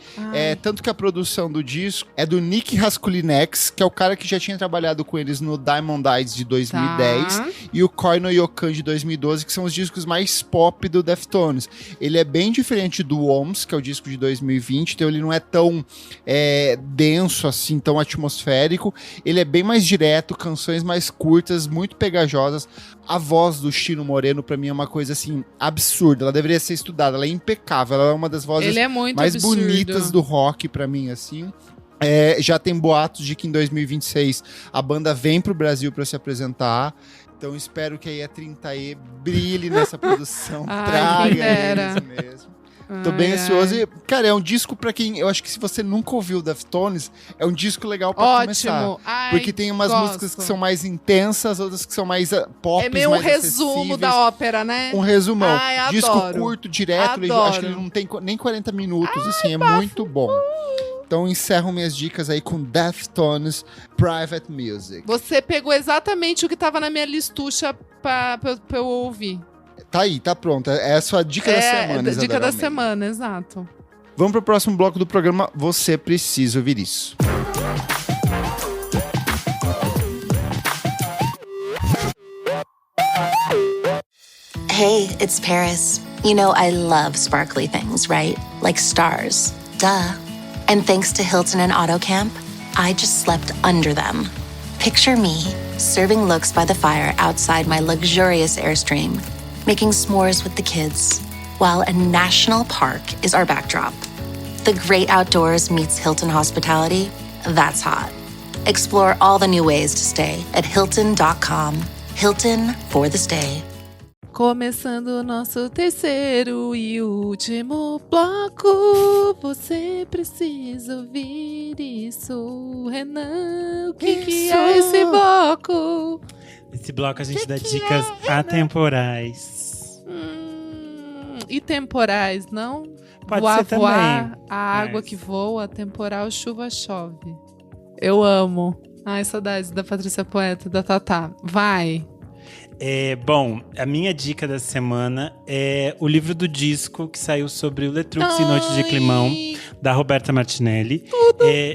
Tanto que a produção do disco é do Nick Raskulinecz, que é o cara que já tinha trabalhado com eles no Diamond Eyes de 2010 e o Koi no Yokan de 2012, que são os discos mais pop do Deftones. Ele é bem diferente do Worms, que é o disco de 2020, então ele não é tão denso assim, tão atmosférico. Ele é bem mais direto, canções mais curtas, muito pegajosas. A voz do Chino Moreno, pra mim, é uma coisa, assim, absurda. Ela deveria ser estudada, ela é impecável. Ela é uma das vozes mais bonitas do rock, pra mim, assim. Já tem boatos de que em 2026 a banda vem pro Brasil pra se apresentar. Então espero que aí a 30E brilhe nessa produção. Traga eles mesmo. Tô bem ansioso. E, cara, é um disco pra quem... Eu acho que se você nunca ouviu Deftones, é um disco legal pra começar. Ai, porque tem umas músicas que são mais intensas, outras que são mais pop, é meio um mais resumo acessíveis. da ópera, né? Um resumão. Ai, disco adoro. curto, direto. Acho que ele não tem nem 40 minutos, assim. É muito bom. Então encerro minhas dicas aí com Deftones Private Music. Você pegou exatamente o que tava na minha listucha pra eu ouvir. Tá aí, tá pronto. É a sua dica da semana, dica Isadora da Almeida. semana, exato. Vamos pro próximo bloco do programa. Você precisa ouvir isso. Hey, it's Paris. You know I love sparkly things, right? Like stars. Duh. And thanks to Hilton and AutoCamp, I just slept under them. Picture me, serving looks by the fire outside my luxurious Airstream, making s'mores with the kids, while a national park is our backdrop. The great outdoors meets Hilton hospitality. That's hot. Explore all the new ways to stay at Hilton.com. Hilton for the stay. Começando o nosso terceiro e último bloco, você precisa ouvir isso. Renan, o que é esse bloco? Nesse bloco a gente dá dicas atemporais. E temporais, não? Pode voar, ser também. voar, a água que voa, temporal, chuva, chove. Eu amo. Ai, saudades da Patrícia Poeta, da Tatá. Vai! Bom, a minha dica da semana é o livro do disco que saiu sobre o Letrux e Noite de Climão, da Roberta Martinelli.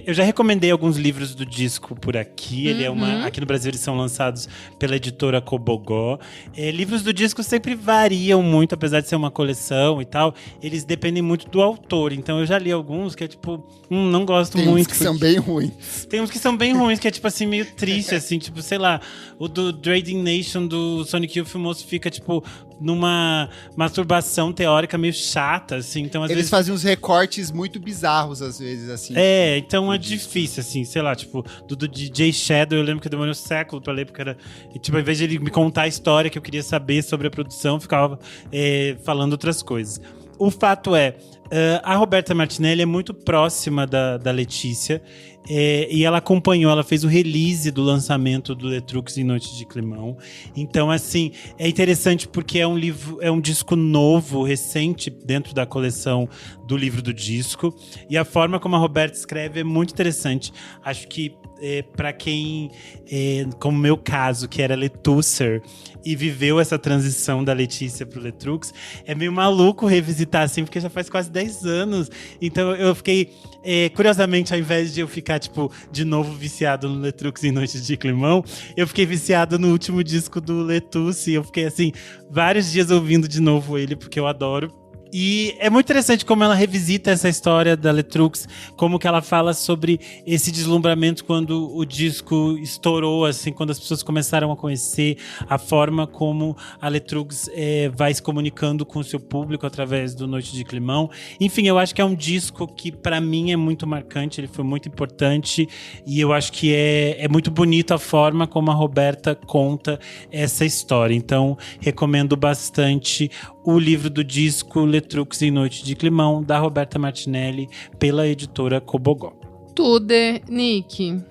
Eu já recomendei alguns livros do disco por aqui. Ele aqui no Brasil eles são lançados pela editora Cobogó. Livros do disco sempre variam muito, apesar de ser uma coleção e tal. Eles dependem muito do autor. Então eu já li alguns que é tipo, não gosto muito. Tem uns que são bem ruins. Tem uns que são bem ruins, que é tipo assim, meio triste, assim, tipo, sei lá, o do Trading Nation do Sonic Youth, o moço fica, tipo, numa masturbação teórica meio chata, assim. Então, às Eles vezes fazem uns recortes muito bizarros, às vezes, assim. Então é difícil, assim, sei lá, tipo, do DJ Shadow, eu lembro que eu demorei um século pra ler, porque era, tipo, ao invés de ele me contar a história que eu queria saber sobre a produção, eu ficava falando outras coisas. O fato é, a Roberta Martinelli é muito próxima da Letícia, e ela acompanhou, ela fez o release do lançamento do Letrux em Noite de Climão. Então, assim, é interessante porque é um disco novo, recente, dentro da coleção do livro do disco. E a forma como a Roberta escreve é muito interessante. Acho que para quem, como meu caso, que era Letusser e viveu essa transição da Letícia pro Letrux, é meio maluco revisitar assim, porque já faz quase 10 anos. Então eu fiquei, curiosamente, ao invés de eu ficar, tipo, de novo viciado no Letrux em Noite de Climão, eu fiquei viciado no último disco do Letus, e eu fiquei, assim, vários dias ouvindo de novo ele, porque eu adoro. E é muito interessante como ela revisita essa história da Letrux, como que ela fala sobre esse deslumbramento quando o disco estourou, assim, quando as pessoas começaram a conhecer a forma como a Letrux vai se comunicando com o seu público através do Noite de Climão. Enfim, eu acho que é um disco que pra mim é muito marcante, ele foi muito importante, e eu acho que é muito bonito a forma como a Roberta conta essa história. Então, recomendo bastante o livro do disco Letrux em Noite de Climão, da Roberta Martinelli, pela editora Cobogó. Tudo, Nick.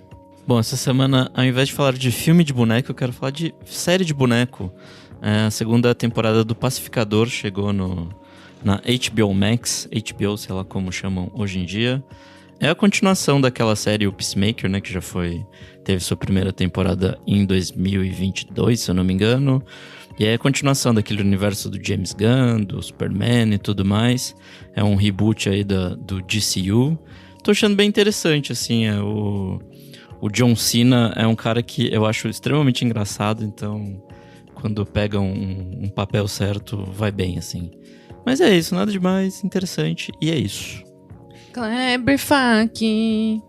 Bom, essa semana, ao invés de falar de filme de boneco, eu quero falar de série de boneco. A segunda temporada do Pacificador chegou na HBO Max, HBO, sei lá como chamam hoje em dia. É a continuação daquela série, o Peacemaker, né, que já teve sua primeira temporada em 2022, se eu não me engano. E é a continuação daquele universo do James Gunn, do Superman e tudo mais. É um reboot aí do DCU. Tô achando bem interessante, assim. O John Cena é um cara que eu acho extremamente engraçado, então quando pega um papel certo, vai bem, assim. Mas é isso, nada demais, interessante, e é isso. Kleber Fak.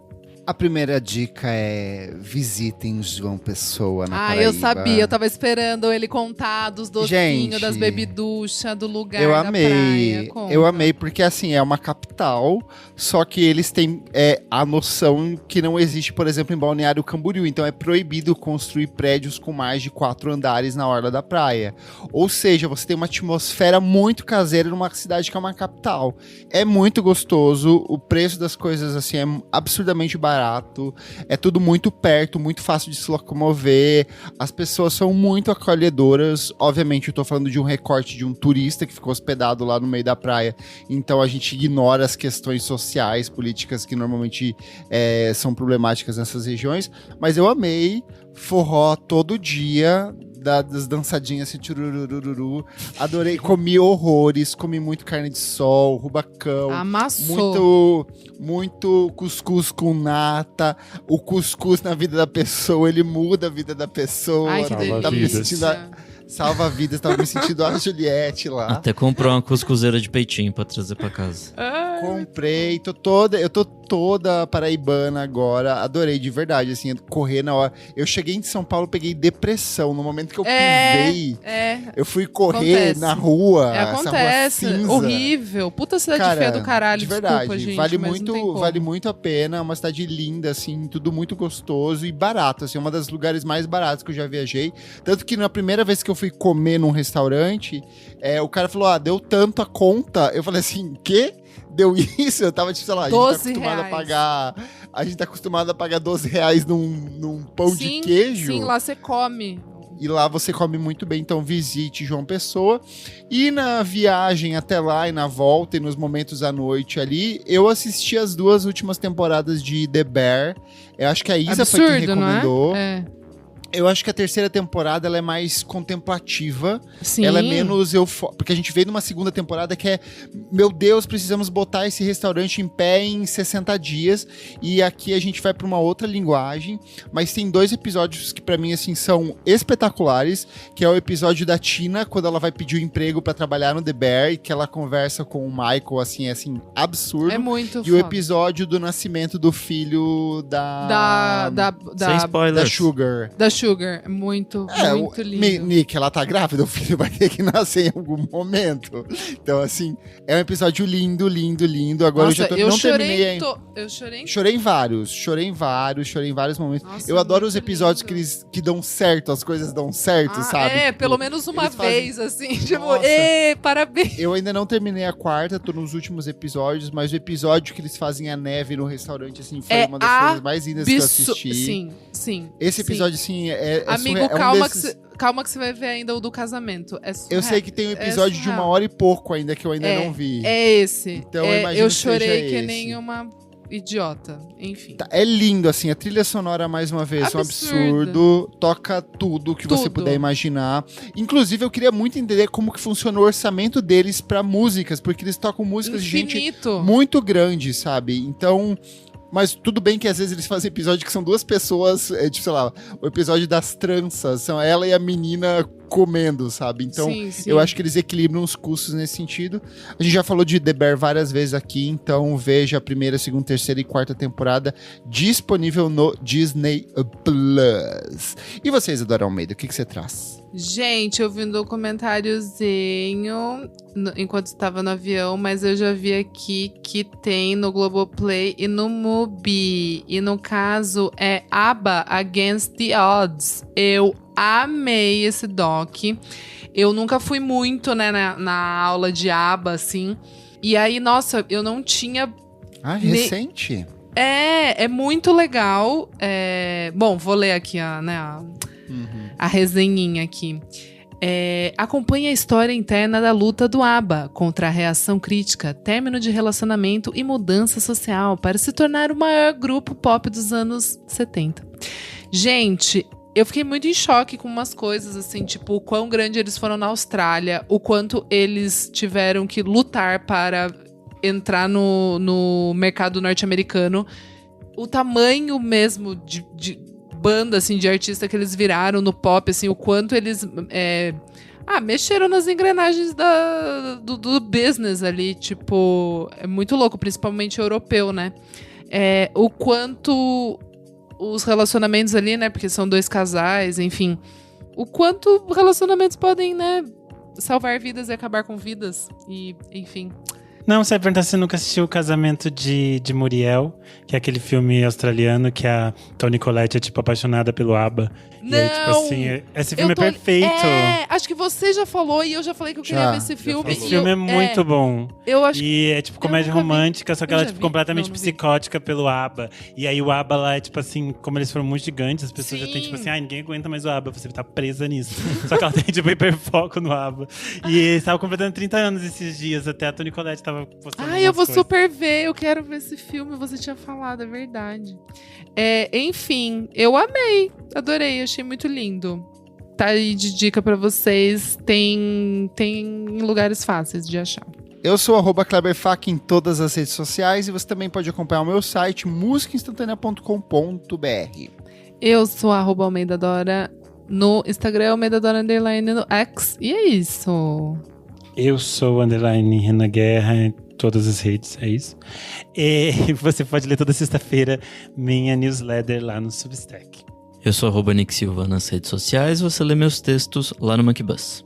A primeira dica é visitem João Pessoa na Paraíba. Eu sabia, eu tava esperando ele contar dos docinhos, Gente, das bebiduchas, do lugar Eu da amei, praia. Conta. eu amei porque assim, é uma capital, só que eles têm a noção que não existe, por exemplo, em Balneário Camboriú, então é proibido construir prédios com mais de 4 andares na orla da praia. Ou seja, você tem uma atmosfera muito caseira numa cidade que é uma capital. É muito gostoso, o preço das coisas assim é absurdamente barato, é tudo muito perto, muito fácil de se locomover, as pessoas são muito acolhedoras. Obviamente eu tô falando de um recorte de um turista que ficou hospedado lá no meio da praia, então a gente ignora as questões sociais, políticas que normalmente são problemáticas nessas regiões, mas eu amei forró todo dia, das dançadinhas assim, tchururururu. Adorei, comi horrores, comi muito carne de sol, rubacão. Amassou. Muito cuscuz com nata. O cuscuz na vida da pessoa, ele muda a vida da pessoa. Ai, que delícia. Tava me sentindo salva vidas, tava me sentindo a Juliette lá. Até comprou uma cuscuzeira de peitinho pra trazer pra casa. Comprei, eu tô toda paraibana agora, adorei de verdade, assim, correr na hora. Eu cheguei em São Paulo, peguei depressão, no momento que eu pisei, eu fui correr na rua, acontece, essa rua cinza. Horrível, puta cidade feia do caralho, de verdade, desculpa, gente, vale muito a pena, é uma cidade linda, assim, tudo muito gostoso e barato, assim, uma das lugares mais baratos que eu já viajei, tanto que na primeira vez que eu fui comer num restaurante, o cara falou, deu tanto a conta, eu falei assim, quê? Deu isso? Eu tava tipo, sei lá, a gente tá acostumado a pagar 12 reais num pão de queijo. Sim, lá você come. E lá você come muito bem, então visite João Pessoa. E na viagem até lá e na volta e nos momentos à noite ali, eu assisti as 2 últimas temporadas de The Bear. Eu acho que a Isa foi quem recomendou. Não é? Eu acho que a terceira temporada ela é mais contemplativa. Sim. Ela é menos porque a gente veio numa segunda temporada que é, meu Deus, precisamos botar esse restaurante em pé em 60 dias. E aqui a gente vai para uma outra linguagem. Mas tem 2 episódios que para mim assim são espetaculares, que é o episódio da Tina, quando ela vai pedir o emprego para trabalhar no The Bear e que ela conversa com o Michael, assim, absurdo. É muito E o episódio do nascimento do filho Sem spoilers. Da Sugar. Da Sugar, muito lindo. Nick, ela tá grávida, o filho vai ter que nascer em algum momento. Então, assim, é um episódio lindo, lindo, lindo. Agora Nossa, eu não terminei ainda. Eu chorei. Chorei em vários momentos. Nossa, eu adoro os episódios lindo. que dão certo, as coisas dão certo, sabe? Tipo, pelo menos uma vez, assim, tipo, parabéns. Eu ainda não terminei a 4ª, tô nos últimos episódios, mas o episódio que eles fazem a neve no restaurante, assim, foi uma das coisas mais lindas que eu assisti. Sim. Esse episódio, assim, Amigo, calma que você vai ver ainda o do casamento. Eu sei que tem um episódio de 1 hora e pouco ainda, que eu ainda não vi. É esse. Então eu imagino eu que chorei seja que esse. nem uma idiota. Enfim. É lindo, assim, a trilha sonora, mais uma vez, um absurdo. Toca tudo que você puder imaginar. Inclusive, eu queria muito entender como que funciona o orçamento deles pra músicas, porque eles tocam músicas de gente muito grande, sabe? Então... Mas tudo bem que às vezes eles fazem episódio que são 2 pessoas, tipo, sei lá, o episódio das tranças, são ela e a menina comendo, sabe? Então, eu acho que eles equilibram os custos nesse sentido. A gente já falou de The Bear várias vezes aqui, então veja a 1ª, 2ª, 3ª e 4ª temporada disponível no Disney Plus. E você, Isadora Almeida, o que você traz? Gente, eu vi um documentáriozinho enquanto estava no avião, mas eu já vi aqui que tem no Globoplay e no Mubi. E no caso é ABBA Against the Odds. Eu amei esse doc. Eu nunca fui muito, né, na aula de ABBA, assim. E aí, nossa, eu não tinha... recente? É muito legal. Bom, vou ler aqui a resenhinha aqui. Acompanha a história interna da luta do ABBA contra a reação crítica, término de relacionamento e mudança social para se tornar o maior grupo pop dos anos 70. Gente, eu fiquei muito em choque com umas coisas, assim, tipo, o quão grande eles foram na Austrália, o quanto eles tiveram que lutar para entrar no mercado norte-americano, o tamanho mesmo de banda, assim, de artista que eles viraram no pop, assim, o quanto eles mexeram nas engrenagens do business ali, tipo, é muito louco, principalmente europeu, né? o quanto os relacionamentos ali, né? Porque são 2 casais, enfim. O quanto relacionamentos podem, né? Salvar vidas e acabar com vidas. E, enfim. Não, você vai perguntar se você nunca assistiu O Casamento de Muriel, que é aquele filme australiano que a Toni Collette é, tipo, apaixonada pelo ABBA. Não! E aí, tipo assim, esse filme é perfeito. Acho que você já falou e eu já falei que eu queria ver esse filme. Esse filme é muito bom. Eu acho E é tipo comédia romântica, só que ela é tipo, completamente não psicótica pelo ABBA. E aí o ABBA lá é tipo assim, como eles foram muito gigantes, as pessoas já têm tipo assim, ninguém aguenta mais o ABBA, você tá presa nisso. Só que ela tem tipo hiperfoco no ABBA. E eles estavam completando 30 anos esses dias, até a Toni Collette tava postando eu vou coisas. super ver, eu quero ver esse filme, você tinha falado, é verdade. Enfim, eu amei, adorei, achei muito lindo. Tá aí de dica pra vocês, tem lugares fáceis de achar. Eu sou @KleberFac em todas as redes sociais e você também pode acompanhar o meu site musicainstantanea.com.br. Eu sou @Almeida Dora no Instagram, Almeida Dora _ no X, e é isso. Eu sou _Renan Guerra em todas as redes, é isso. E você pode ler toda sexta-feira minha newsletter lá no Substack. Eu sou @Nick Silva nas redes sociais, você lê meus textos lá no Monkey Bus.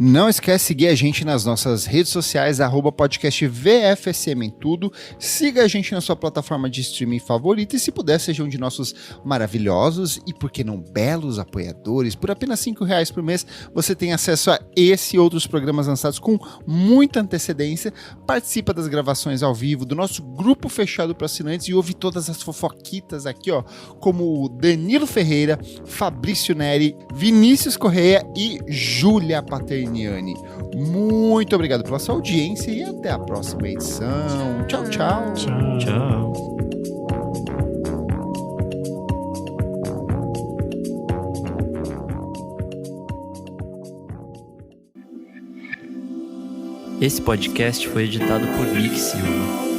Não esquece de seguir a gente nas nossas redes sociais, @podcast VFSM em tudo. Siga a gente na sua plataforma de streaming favorita e, se puder, seja um de nossos maravilhosos e, por que não, belos apoiadores. Por apenas R$5 por mês, você tem acesso a esse e outros programas lançados com muita antecedência, participa das gravações ao vivo, do nosso grupo fechado para assinantes e ouve todas as fofoquitas aqui, ó, como o Danilo Ferreira, Fabrício Neri, Vinícius Correia e Júlia Paterniani. Muito obrigado pela sua audiência e até a próxima edição. Tchau, tchau. Tchau. Tchau. Esse podcast foi editado por Nick Silva.